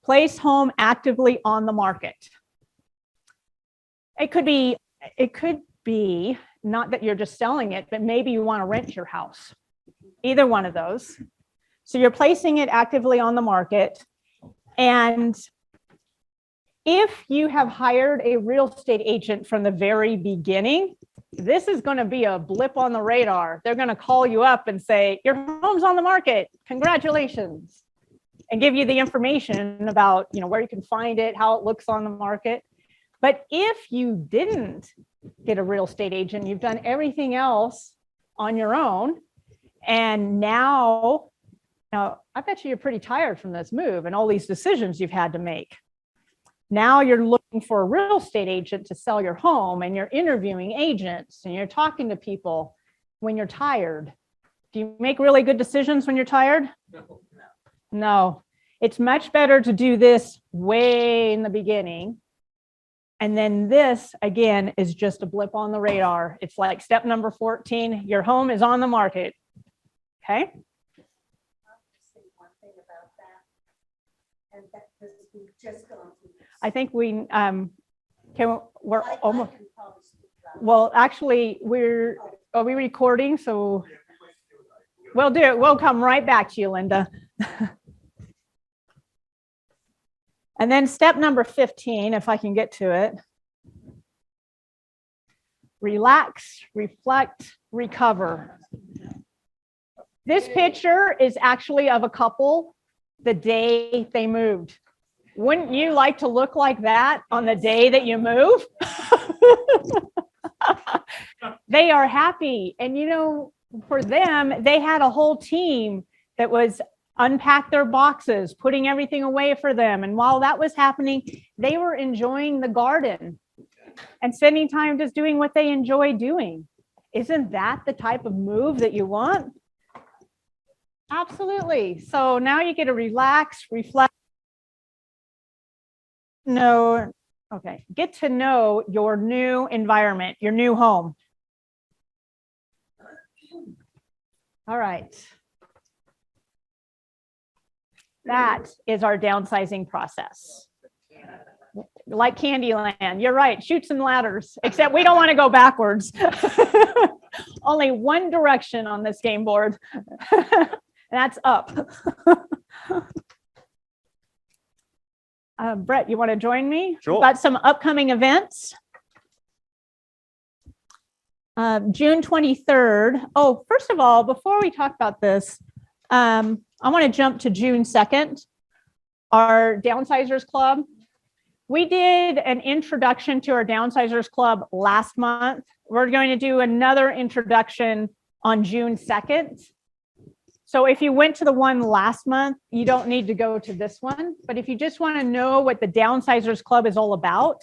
Place home actively on the market. It could be not that you're just selling it, but maybe you want to rent your house. Either one of those. So you're placing it actively on the market. And if you have hired a real estate agent from the very beginning, this is going to be a blip on the radar. They're going to call you up and say, your home's on the market. Congratulations. And give you the information about, where you can find it, how it looks on the market. But if you didn't get a real estate agent, you've done everything else on your own. And now I bet you're pretty tired from this move and all these decisions you've had to make. Now you're looking for a real estate agent to sell your home and you're interviewing agents and you're talking to people when you're tired. Do you make really good decisions when you're tired? No. It's much better to do this way in the beginning. And then this, again, is just a blip on the radar. It's like step number 14. Your home is on the market. Okay. I think we're almost, well, actually, are we recording? So we'll do it. We'll come right back to you, Linda. And then step number 15, if I can get to it. Relax, reflect, recover. This picture is actually of a couple the day they moved. Wouldn't you like to look like that on the day that you move? They are happy. And you know, for them, they had a whole team that was unpack their boxes, putting everything away for them. And while that was happening, they were enjoying the garden and spending time just doing what they enjoy doing. Isn't that the type of move that you want? Absolutely. So now you get to relax, reflect. Get to know your new environment, your new home. All right. That is our downsizing process. Like Candyland, you're right, chutes and ladders, except we don't want to go backwards. Only one direction on this game board. That's up. Brett, you want to join me? Sure. We've got some upcoming events. June 23rd. Oh, first of all, before we talk about this, I want to jump to June 2nd, our Downsizers Club. We did an introduction to our Downsizers Club last month. We're going to do another introduction on June 2nd. So if you went to the one last month, you don't need to go to this one. But if you just want to know what the Downsizers Club is all about,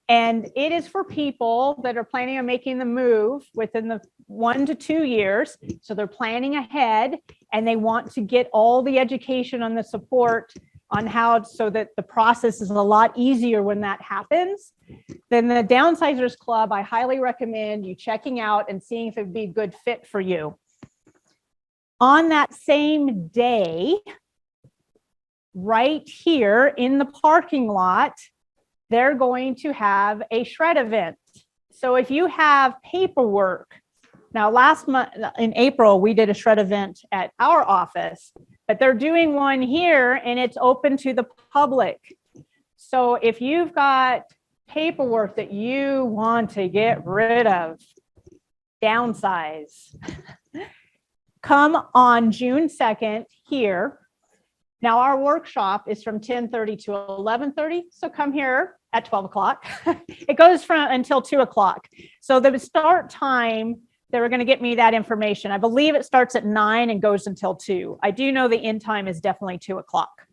and it is for people that are planning on making the move within the 1 to 2 years. So they're planning ahead and they want to get all the education on the support on how, so that the process is a lot easier when that happens. Then the Downsizers Club, I highly recommend you checking out and seeing if it would be a good fit for you. On that same day, right here in the parking lot, they're going to have a shred event. So if you have paperwork, now last month in April, we did a shred event at our office, but they're doing one here and it's open to the public. So if you've got paperwork that you want to get rid of, downsize, come on June 2nd here. Now our workshop is from 10:30 to 11:30. So come here at 12 o'clock. It goes from until 2 o'clock. So the start time, they were going to get me that information. I believe it starts at 9 and goes until 2. I do know the end time is definitely 2 o'clock.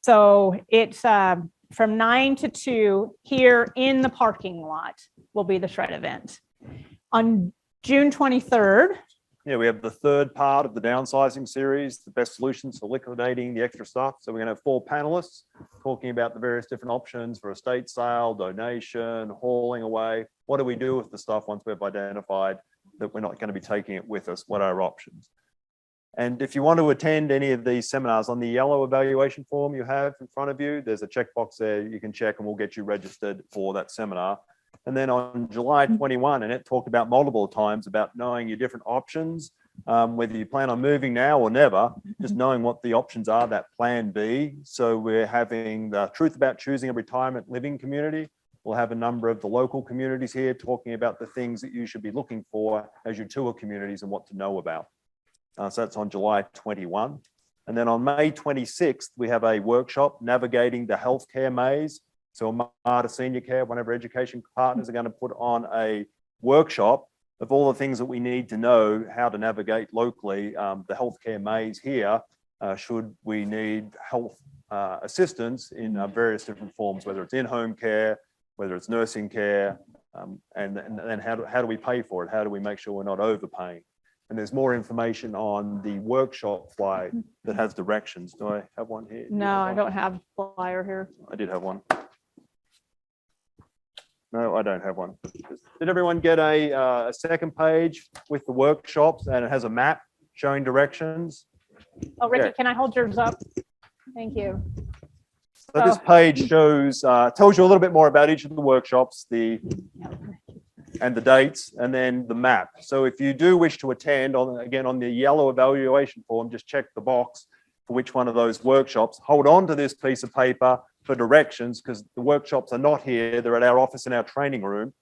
So it's from 9 to 2 here in the parking lot will be the shred event. On June 23rd, Yeah, we have the third part of the downsizing series, the best solutions for liquidating the extra stuff. So we're going to have 4 panelists talking about the various different options for estate sale, donation, hauling away. What do we do with the stuff once we've identified that we're not going to be taking it with us? What are our options? And if you want to attend any of these seminars, on the yellow evaluation form you have in front of you, there's a checkbox there you can check and we'll get you registered for that seminar. And then on July 21, and it talked about multiple times about knowing your different options, whether you plan on moving now or never, just knowing what the options are, that plan B. So we're having the truth about choosing a retirement living community. We'll have a number of the local communities here talking about the things that you should be looking for as you tour communities and what to know about. So that's on July 21. And then on May 26th, we have a workshop, Navigating the Healthcare Maze. So Marta Senior Care, one of our education partners, are going to put on a workshop of all the things that we need to know how to navigate locally the healthcare maze here, should we need health assistance in various different forms, whether it's in-home care, whether it's nursing care, and then how do we pay for it? How do we make sure we're not overpaying? And there's more information on the workshop flyer that has directions. Do I have one here? Do you No, have I one? don't have flyer here. I did have one. No, I don't have one. Did everyone get a second page with the workshops, and it has a map showing directions? Oh, Ricky, Yeah. can I hold yours up? Thank you. So this page shows, tells you a little bit more about each of the workshops, and the dates, and then the map. So if you do wish to attend, again, on the yellow evaluation form, just check the box for which one of those workshops. Hold on to this piece of paper for directions, because the workshops are not here. They're at our office in our training room,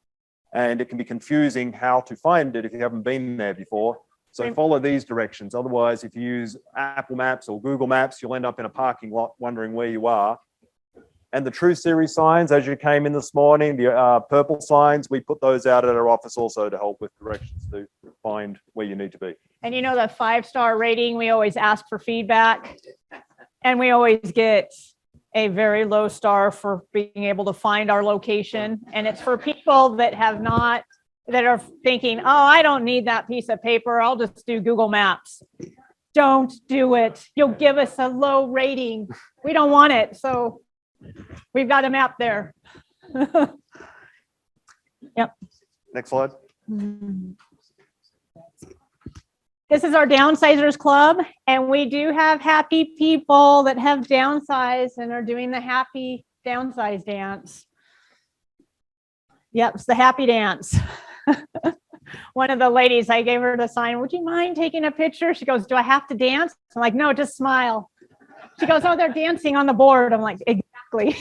and it can be confusing how to find it if you haven't been there before. So follow these directions. Otherwise, if you use Apple Maps or Google Maps, you'll end up in a parking lot wondering where you are. And the True Series signs, as you came in this morning, the purple signs, we put those out at our office also to help with directions to find where you need to be. And you know, the 5-star rating, we always ask for feedback, and we always get a very low star for being able to find our location. And it's for people that are thinking, oh, I don't need that piece of paper. I'll just do Google Maps. Don't do it. You'll give us a low rating. We don't want it. So we've got a map there. Yep. Next slide. This is our Downsizers Club, and we do have happy people that have downsized and are doing the happy downsize dance. Yep, it's the happy dance. One of the ladies, I gave her the sign, would you mind taking a picture? She goes, do I have to dance? I'm like, no, just smile. She goes, oh, they're dancing on the board. I'm like, exactly.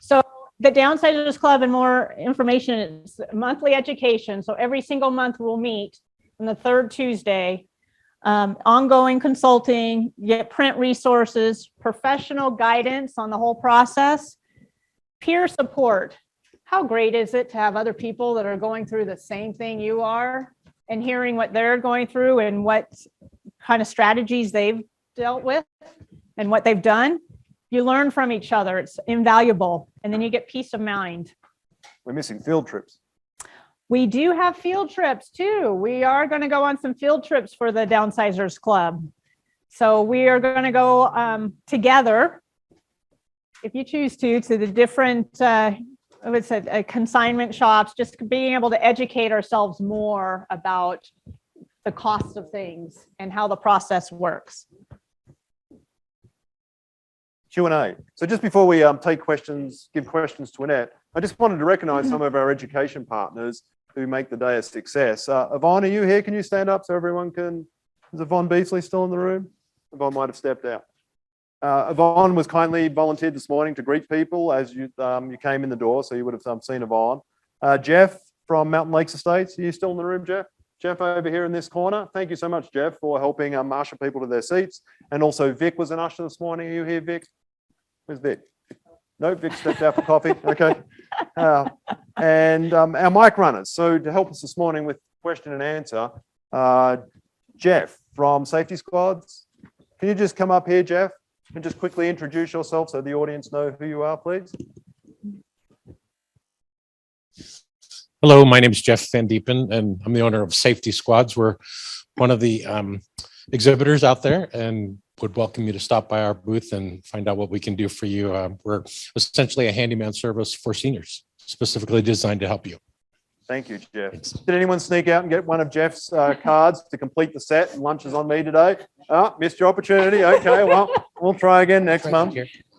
So the Downsizers Club, and more information, is monthly education. So every single month we'll meet on the third Tuesday, ongoing consulting, get print resources, professional guidance on the whole process, peer support. How great is it to have other people that are going through the same thing you are, and hearing what they're going through and what kind of strategies they've dealt with and what they've done? You learn from each other. It's invaluable. And then you get peace of mind. We're missing field trips. We do have field trips too. We are going to go on some field trips for the Downsizers Club. So we are going to go together, if you choose to the different consignment shops, just being able to educate ourselves more about the cost of things and how the process works. Q&A. So just before we take questions, give questions to Annette, I just wanted to recognize some of our education partners who make the day a success. Yvonne, are you here? Can you stand up so everyone can? Is Yvonne Beasley still in the room? Yvonne might have stepped out. Yvonne was kindly volunteered this morning to greet people as you came in the door, so you would have seen Yvonne. Jeff from Mountain Lakes Estates, are you still in the room, Jeff? Jeff over here in this corner. Thank you so much, Jeff, for helping usher people to their seats. And also Vic was an usher this morning. Are you here, Vic? Where's Vic? No, Vic stepped out for coffee. Okay. And our mic runners. So to help us this morning with question and answer, Jeff from Safety Squads. Can you just come up here, Jeff, and just quickly introduce yourself so the audience know who you are, please? Hello, my name is Jeff Van Diepen, and I'm the owner of Safety Squads. We're one of the exhibitors out there, and would welcome you to stop by our booth and find out what we can do for you. We're essentially a handyman service for seniors, specifically designed to help you. Thank you, Jeff. Thanks. Did anyone sneak out and get one of Jeff's cards to complete the set? Lunch is on me today. Oh, missed your opportunity. Okay, well, we'll try again next month.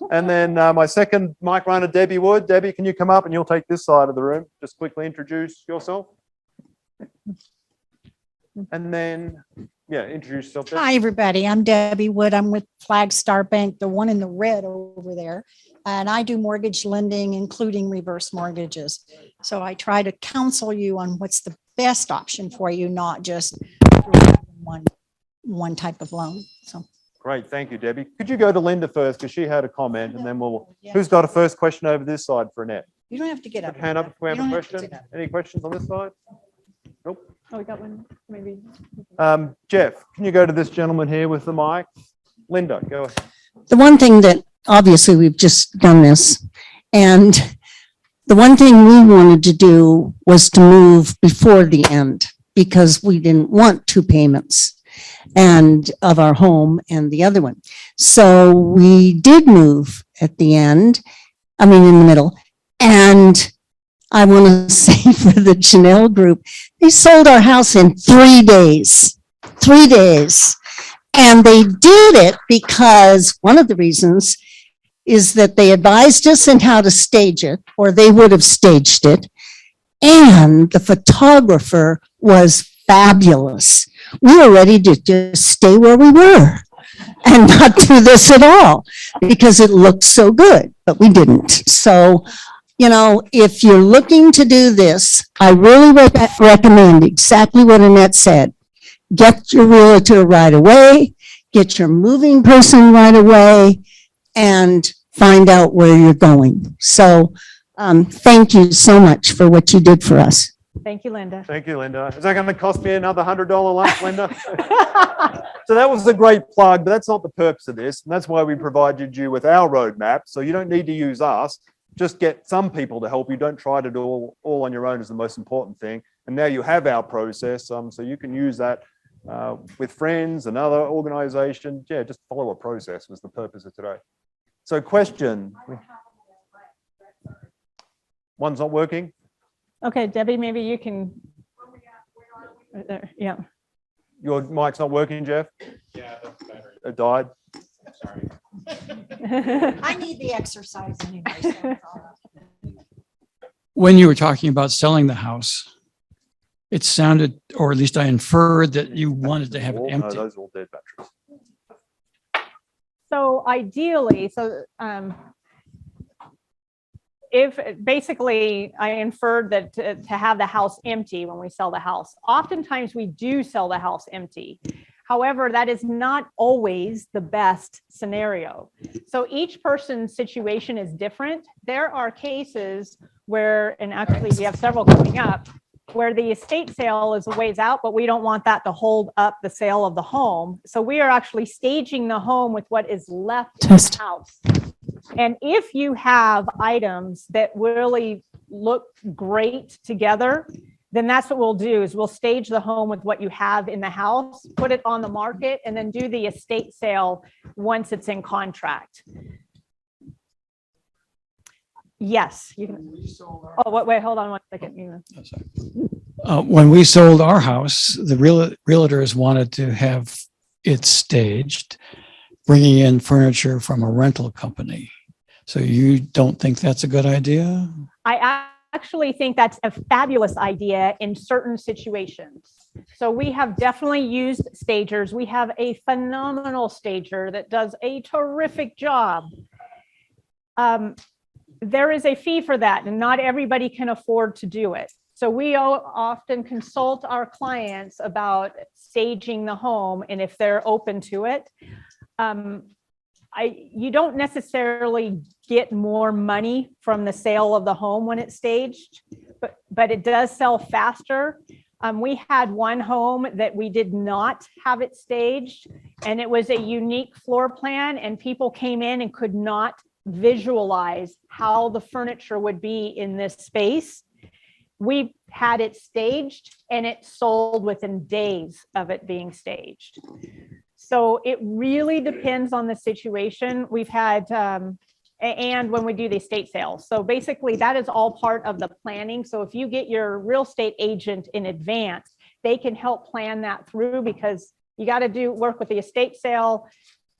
And then my second mic runner, Debbie Wood. Debbie, can you come up and you'll take this side of the room? Just quickly introduce yourself. And then, yeah, introduce yourself. Debbie. Hi, everybody. I'm Debbie Wood. I'm with Flagstar Bank, the one in the red over there. And I do mortgage lending, including reverse mortgages. So I try to counsel you on what's the best option for you, not just one type of loan. So Great. Thank you, Debbie. Could you go to Linda first because she had a comment and then who's got a first question over this side for Annette? you don't have to get up. Hand up if we have You a don't have to question. get up. Any questions on this side? Nope. Oh, we got one, maybe. Jeff, can you go to this gentleman here with the mic? Linda, go ahead. The one thing that obviously we've just done this, and the one thing we wanted to do was to move before the end, because we didn't want two payments and of our home and the other one. So we did move at the end, in the middle. And I want to say for the Janelle group, they sold our house in 3 days. 3 days. And they did it because one of the reasons is that they advised us in how to stage it, or they would have staged it. And the photographer was fabulous. We were ready to just stay where we were and not do this at all because it looked so good, but we didn't. So, if you're looking to do this, I really recommend exactly what Annette said. Get your realtor right away, get your moving person right away, and find out where you're going. So thank you so much for what you did for us. Thank you, Linda. Thank you, Linda. Is that going to cost me another $100 lunch, Linda? So that was a great plug, but that's not the purpose of this. And that's why we provided you with our roadmap. So you don't need to use us. Just get some people to help you. Don't try to do all on your own is the most important thing. And now you have our process. So you can use that with friends and other organizations. Yeah, just follow a process was the purpose of today. So question. One's not working? Okay, Debbie, maybe you can. Right there, yeah. Your mic's not working, Jeff? Yeah, the battery. It died? Sorry. I need the exercise anyway. When you were talking about selling the house, it sounded, or at least I inferred, that you wanted to have it No, empty. those are all dead batteries. So ideally, if basically I inferred that to have the house empty when we sell the house, oftentimes we do sell the house empty. However, that is not always the best scenario. So each person's situation is different. There are cases where, and actually we have several coming up, where the estate sale is a ways out, but we don't want that to hold up the sale of the home. So we are actually staging the home with what is left in the house. And if you have items that really look great together, then that's what we'll do is we'll stage the home with what you have in the house, put it on the market, and then do the estate sale once it's in contract. Yes, you can. Oh, wait, hold on one second. When we sold our house, the realtors wanted to have it staged, bringing in furniture from a rental company. So you don't think that's a good idea? I actually think that's a fabulous idea in certain situations. So we have definitely used stagers. We have a phenomenal stager that does a terrific job. There is a fee for that, and not everybody can afford to do it. So we often consult our clients about staging the home and if they're open to it. You don't necessarily get more money from the sale of the home when it's staged, but it does sell faster. We had one home that we did not have it staged, and it was a unique floor plan, and people came in and could not visualize how the furniture would be in this space. We had it staged and it sold within days of it being staged. So it really depends on the situation. We've had, and when we do the estate sales. So basically that is all part of the planning. So if you get your real estate agent in advance, they can help plan that through, because you got to work with the estate sale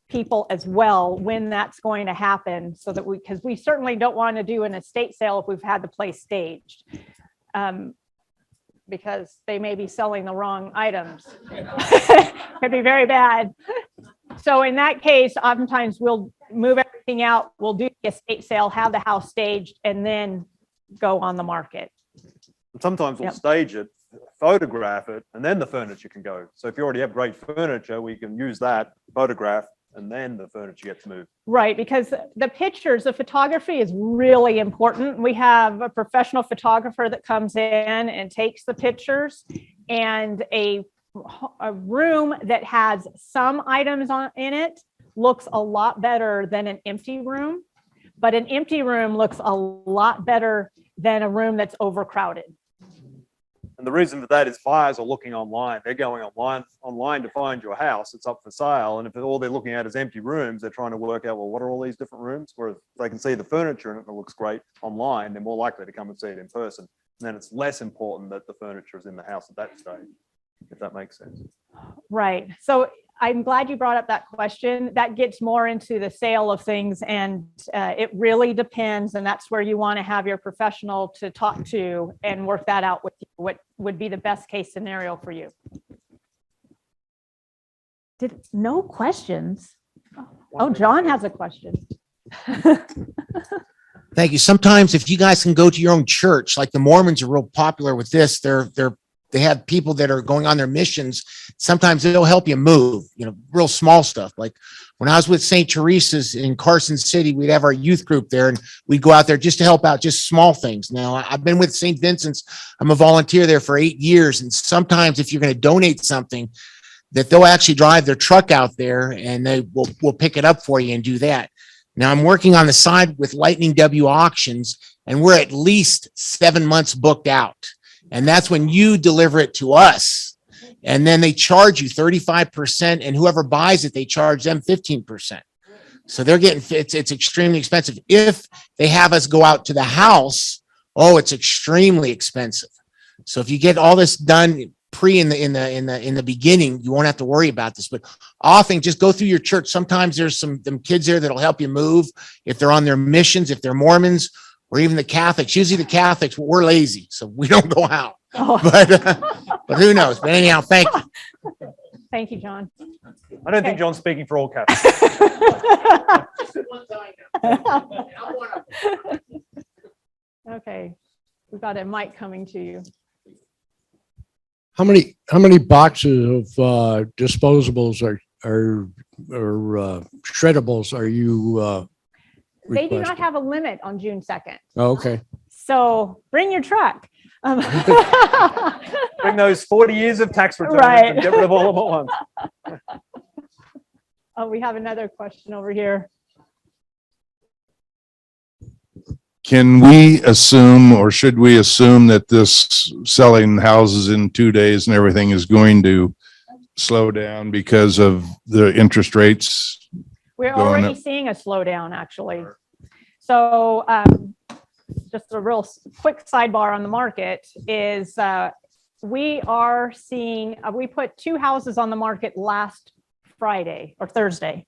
people as well when that's going to happen, so that because we certainly don't want to do an estate sale if we've had the place staged. Because they may be selling the wrong items. Could be very bad. So in that case, oftentimes we'll move everything out. We'll do the estate sale, have the house staged, and then go on the market. Sometimes we'll stage it, photograph it, and then the furniture can go. So if you already have great furniture, we can use that photograph, and then the furniture gets moved. Right, because the pictures, the photography is really important. We have a professional photographer that comes in and takes the pictures, and a room that has some items in it looks a lot better than an empty room, but an empty room looks a lot better than a room that's overcrowded. And the reason for that is buyers are looking online. They're going online to find your house. It's up for sale. And if all they're looking at is empty rooms, they're trying to work out, well, what are all these different rooms? Whereas they can see the furniture and it looks great online, they're more likely to come and see it in person. And then it's less important that the furniture is in the house at that stage, if that makes sense. Right. So I'm glad you brought up that question. That gets more into the sale of things, and it really depends. And that's where you want to have your professional to talk to and work that out with you. What would be the best case scenario for you? No questions? Oh, John has a question. Thank you. Sometimes if you guys can go to your own church, like the Mormons are real popular with this, they have people that are going on their missions. Sometimes they'll help you move, real small stuff. Like when I was with St. Teresa's in Carson City, we'd have our youth group there and we'd go out there just to help out, just small things. Now I've been with St. Vincent's. I'm a volunteer there for 8 years. And sometimes if you're going to donate something, that they'll actually drive their truck out there and they will pick it up for you and do that. Now I'm working on the side with Lightning W Auctions, and we're at least 7 months booked out. And that's when you deliver it to us. And then they charge you 35%, and whoever buys it, they charge them 15%. So they're getting, it's extremely expensive. If they have us go out to the house, it's extremely expensive. So if you get all this done in the beginning, you won't have to worry about this. But often just go through your church. Sometimes there's them kids there that'll help you move if they're on their missions, if they're Mormons, or even the Catholics. Usually the Catholics, we're lazy, so we don't go out. Oh. But who knows? But anyhow, thank you. Thank you, John. I don't think John's speaking for all Catholics. Okay, we've got a mic coming to you. How many boxes of disposables or shreddables are you They do not requesting? have a limit on June 2nd. Oh, okay. So bring your truck. Bring those 40 years of tax returns Right. and get rid of all of them at once. Oh, we have another question over here. Can we assume, or should we assume, that this selling houses in 2 days and everything is going to slow down because of the interest rates? We're Going already up. seeing a slowdown, actually. So just a real quick sidebar on the market is we are seeing, we put 2 houses on the market last Friday or Thursday.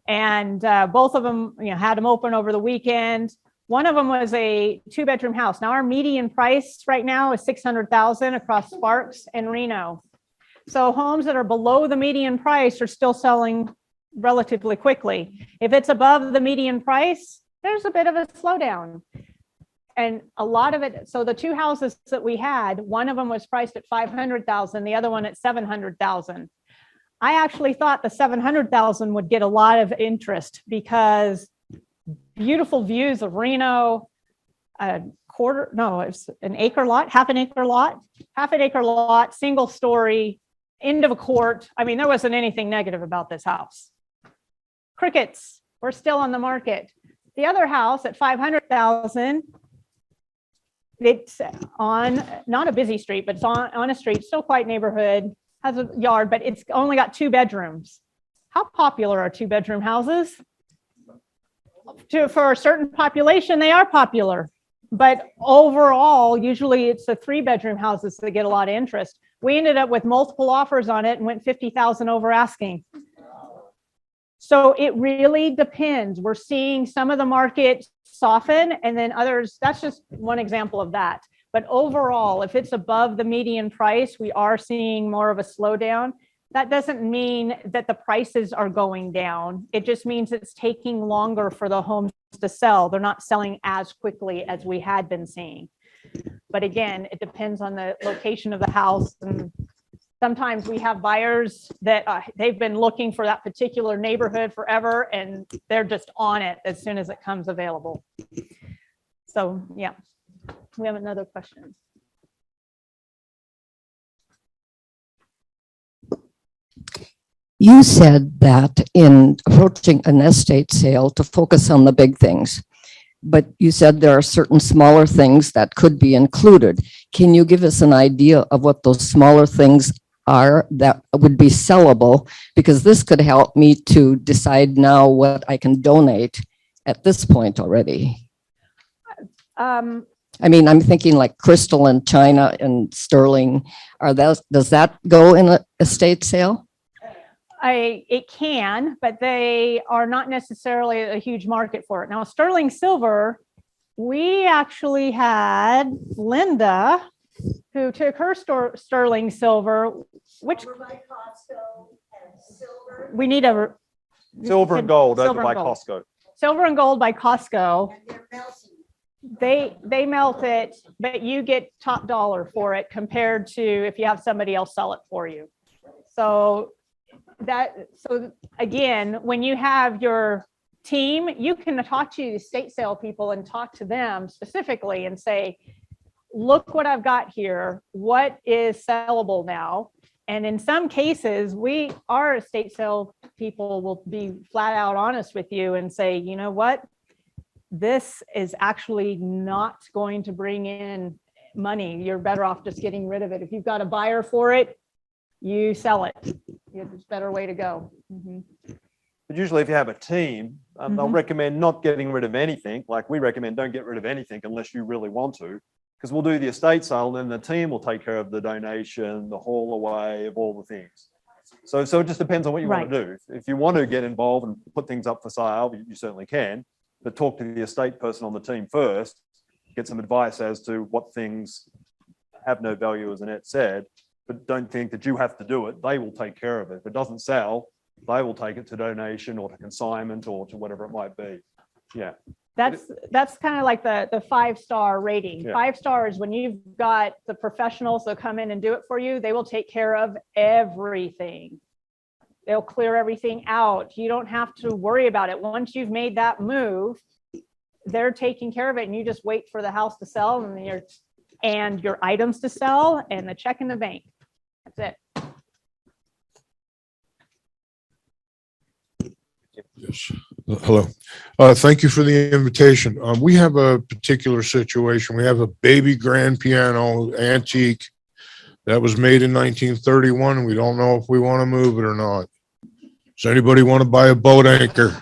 And both of them, had them open over the weekend. One of them was a 2-bedroom house. Now our median price right now is $600,000 across Sparks and Reno. So homes that are below the median price are still selling relatively quickly. If it's above the median price, there's a bit of a slowdown. And a lot of it, so the 2 houses that we had, one of them was priced at $500,000, the other one at $700,000. I actually thought the $700,000 would get a lot of interest because beautiful views of Reno, it's an acre lot, half an acre lot, single story, end of a court. I mean, there wasn't anything negative about this house. Crickets were still on the market. The other house at $500,000, it's on, not a busy street, but it's on a street, still quite neighborhood, has a yard, but it's only got 2 bedrooms. How popular are 2-bedroom houses? For a certain population, they are popular. But overall, usually it's the 3-bedroom houses that get a lot of interest. We ended up with multiple offers on it and went 50,000 over asking. So it really depends. We're seeing some of the market soften and then others, that's just one example of that. But overall, if it's above the median price, we are seeing more of a slowdown. That doesn't mean that the prices are going down. It just means it's taking longer for the homes to sell. They're not selling as quickly as we had been seeing. But again, it depends on the location of the house. And sometimes we have buyers that they've been looking for that particular neighborhood forever, and they're just on it as soon as it comes available. So, yeah, we have another question. You said that in approaching an estate sale to focus on the big things. but you said there are certain smaller things that could be included. Can you give us an idea of what those smaller things are that would be sellable? Because this could help me to decide now what I can donate at this point already. I mean, I'm thinking like crystal and china and sterling. Does that go in a estate sale? It can, but they are not necessarily a huge market for it. Now, sterling silver, we actually had Linda, who took her sterling silver, which we need a Silver and gold over Silver by and gold. Costco. Silver and gold by Costco. They melt it, but you get top dollar for it compared to if you have somebody else sell it for you. So again, when you have your team, you can talk to the estate sale people and talk to them specifically and say, look what I've got here. What is sellable now? And in some cases, our estate sale people will be flat out honest with you and say, you know what? This is actually not going to bring in money. You're better off just getting rid of it. If you've got a buyer for it, you sell it. It's a better way to go. Mhm. But usually if you have a team, they'll Mhm. recommend not getting rid of anything. Like we recommend don't get rid of anything unless you really want to, because we'll do the estate sale, then the team will take care of the donation, the haul away of all the things. So it just depends on what you want to do. If you want to get involved and put things up for sale, you certainly can, but talk to the estate person on the team first, get some advice as to what things have no value, as Annette said, but don't think that you have to do it. They will take care of it. If it doesn't sell, they will take it to donation or to consignment or to whatever it might be. Yeah. That's kind of like the 5-star rating. Yeah. 5 stars, when you've got the professionals that come in and do it for you, they will take care of everything. They'll clear everything out. You don't have to worry about it. Once you've made that move, they're taking care of it, and you just wait for the house to sell and your items to sell and the check in the bank. That's it. Yes. Hello. Thank you for the invitation. We have a particular situation. We have a baby grand piano, antique, that was made in 1931. We don't know if we want to move it or not. Does anybody want to buy a boat anchor?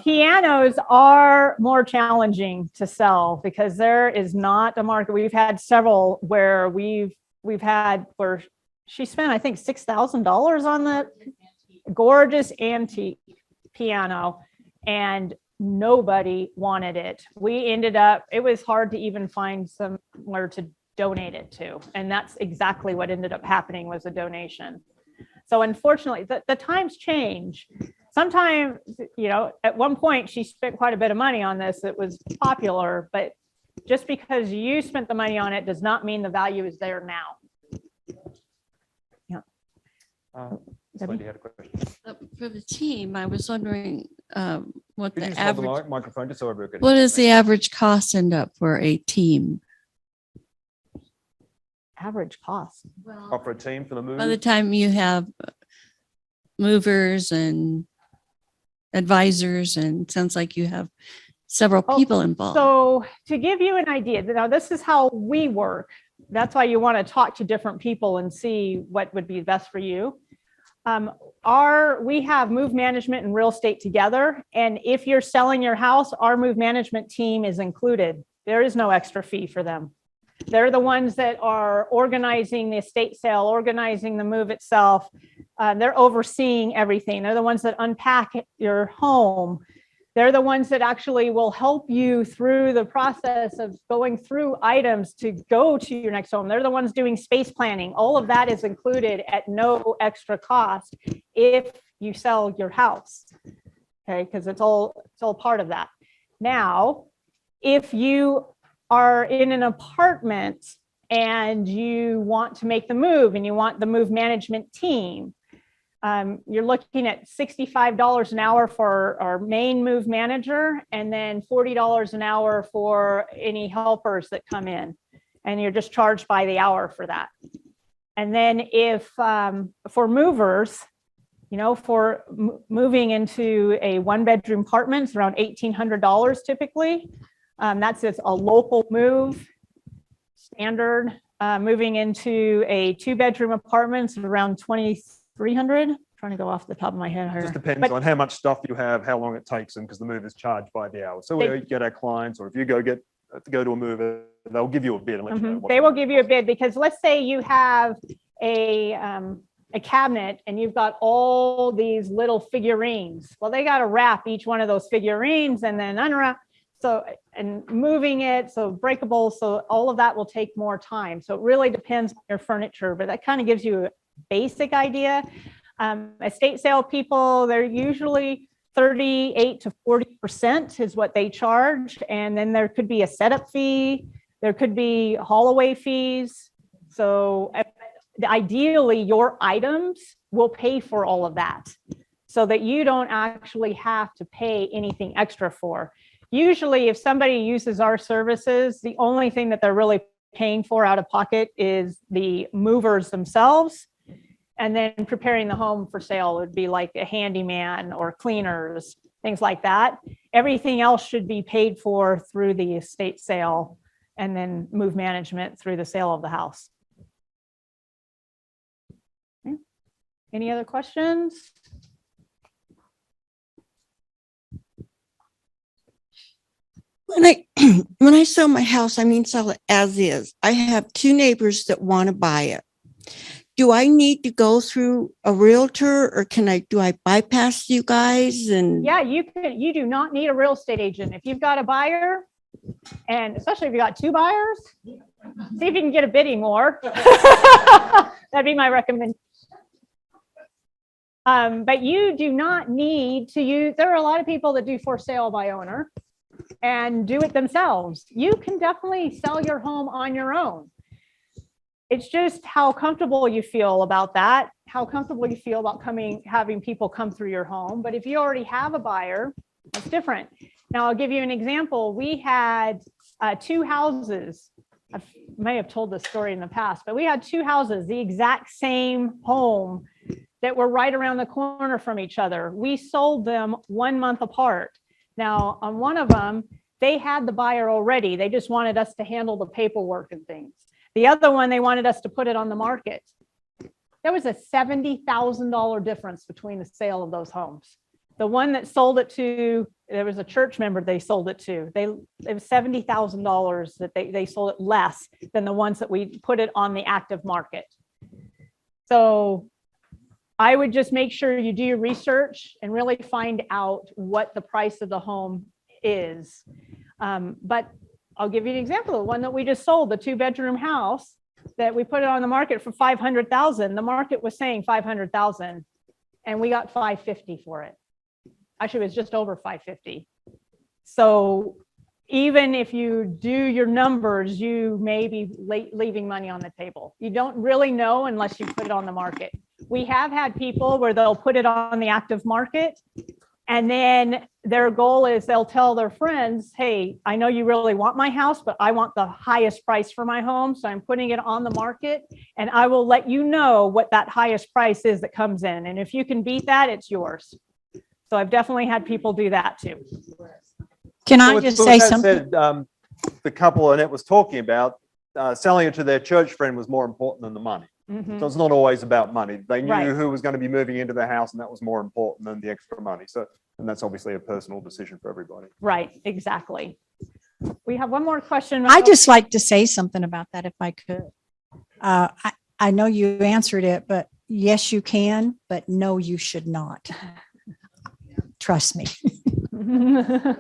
Pianos are more challenging to sell because there is not a market. We've had several where we've had where she spent, I think, $6,000 on the gorgeous antique piano, and nobody wanted it. We ended up, it was hard to even find somewhere to donate it to, and that's exactly what ended up happening, was a donation. So unfortunately, the times change. Sometimes, at one point she spent quite a bit of money on this. It was popular, but just because you spent the money on it does not mean the value is there now. Somebody had a question. For the team, I was wondering what Could you the just hold the average, microphone just so everybody can. what is the average cost end up for a team? Average cost. For a team for the move? By the time you have movers and advisors, and it sounds like you have several people involved. So to give you an idea, now this is how we work. That's why you want to talk to different people and see what would be best for you. We have move management and real estate together. And if you're selling your house, our move management team is included. There is no extra fee for them. They're the ones that are organizing the estate sale, organizing the move itself. They're overseeing everything. They're the ones that unpack your home. They're the ones that actually will help you through the process of going through items to go to your next home. They're the ones doing space planning. All of that is included at no extra cost if you sell your house. Okay, because it's all part of that. Now, if you are in an apartment and you want to make the move and you want the move management team, you're looking at $65 an hour for our main move manager, and then $40 an hour for any helpers that come in, and you're just charged by the hour for that. And then if for movers, You know, for moving into a one-bedroom apartment, it's around $1,800 typically. That's just a local move, standard. Moving into a two-bedroom apartment is around 2,300. Trying to go off the top of my head here. Just depends But on how much stuff you have, how long it takes them, because the move is charged by the hour. So we get our clients, or if you go to a mover, they'll give you a bid and let you know. they will give you a bid, because let's say you have a cabinet and you've got all these little figurines. Well, they got to wrap each one of those figurines and then unwrap. So, and moving it, so breakable. So all of that will take more time. So it really depends on your furniture, but that kind of gives you a basic idea. Estate sale people, they're usually 38 to 40% is what they charge. And then there could be a setup fee. There could be haul away fees. So ideally your items will pay for all of that so that you don't actually have to pay anything extra for. Usually if somebody uses our services, the only thing that they're really paying for out of pocket is the movers themselves. And then preparing the home for sale would be like a handyman or cleaners, things like that. Everything else should be paid for through the estate sale, and then move management through the sale of the house. Okay. Any other questions? When I sell my house, I mean, sell it as is. I have two neighbors that want to buy it. Do I need to go through a realtor, or do I bypass you guys? And Yeah, you do not need a real estate agent. If you've got a buyer, and especially if you got two buyers, see if you can get a bidding war. That'd be my recommendation. But you do not need to use, there are a lot of people that do for sale by owner and do it themselves. You can definitely sell your home on your own. It's just how comfortable you feel about that, how comfortable you feel about having people come through your home. But if you already have a buyer, that's different. Now, I'll give you an example. We had two houses. I may have told this story in the past, but we had two houses, the exact same home, that were right around the corner from each other. We sold them 1 month apart. Now, on one of them, they had the buyer already. They just wanted us to handle the paperwork and things. The other one, they wanted us to put it on the market. There was a $70,000 difference between the sale of those homes. The one that sold it to, there was a church member they sold it to. It was $70,000 that they sold it less than the ones that we put it on the active market. So I would just make sure you do your research and really find out what the price of the home is. But I'll give you an example. The one that we just sold, the 2-bedroom house that we put it on the market for $500,000. The market was saying $500,000, and we got $550 for it. Actually, it was just over $550. So even if you do your numbers, you may be leaving money on the table. You don't really know unless you put it on the market. We have had people where they'll put it on the active market, and then their goal is they'll tell their friends, hey, I know you really want my house, but I want the highest price for my home. So I'm putting it on the market, and I will let you know what that highest price is that comes in. And if you can beat that, it's yours. So I've definitely had people do that too. Can I with just say that something? said, the couple Annette was talking about, selling it to their church friend was more important than the money. So it's not always about money. They knew Right. who was going to be moving into the house, and that was more important than the extra money. So, and that's obviously a personal decision for everybody. Right, exactly. We have one more question. I just like to say something about that if I could. I know you answered it, but yes, you can, but no, you should not. Trust me. There's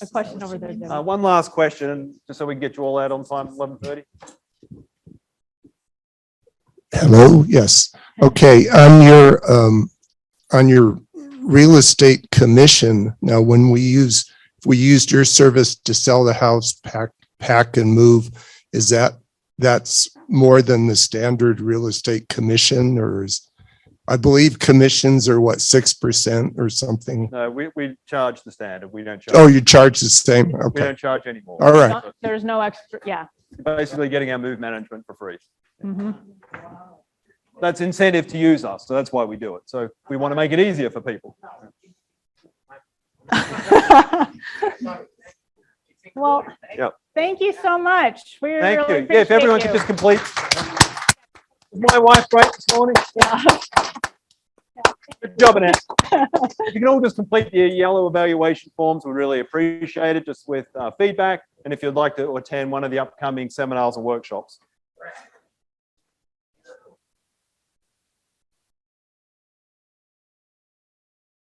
a question over there. Debbie. One last question, just so we can get you all out on time, 11:30. Hello, yes. Okay, on your real estate commission, now when if we used your service to sell the house, pack and move, that's more than the standard real estate commission, or I believe commissions are what, 6% or something? No, we charge the standard. We don't charge. Oh, you charge the same? We Okay, don't charge anymore. all right. There's no extra, yeah. Basically getting our move management for free. that's incentive to use us. So that's why we do it. So we want to make it easier for people. Well, Yep. thank you so much. We Thank really you. Yeah, if everyone appreciate could just you. complete. Is my wife great this morning? Yeah. Good job, Annette. If you can all just complete the yellow evaluation forms, we really appreciate it, just with feedback. And if you'd like to attend one of the upcoming seminars and workshops.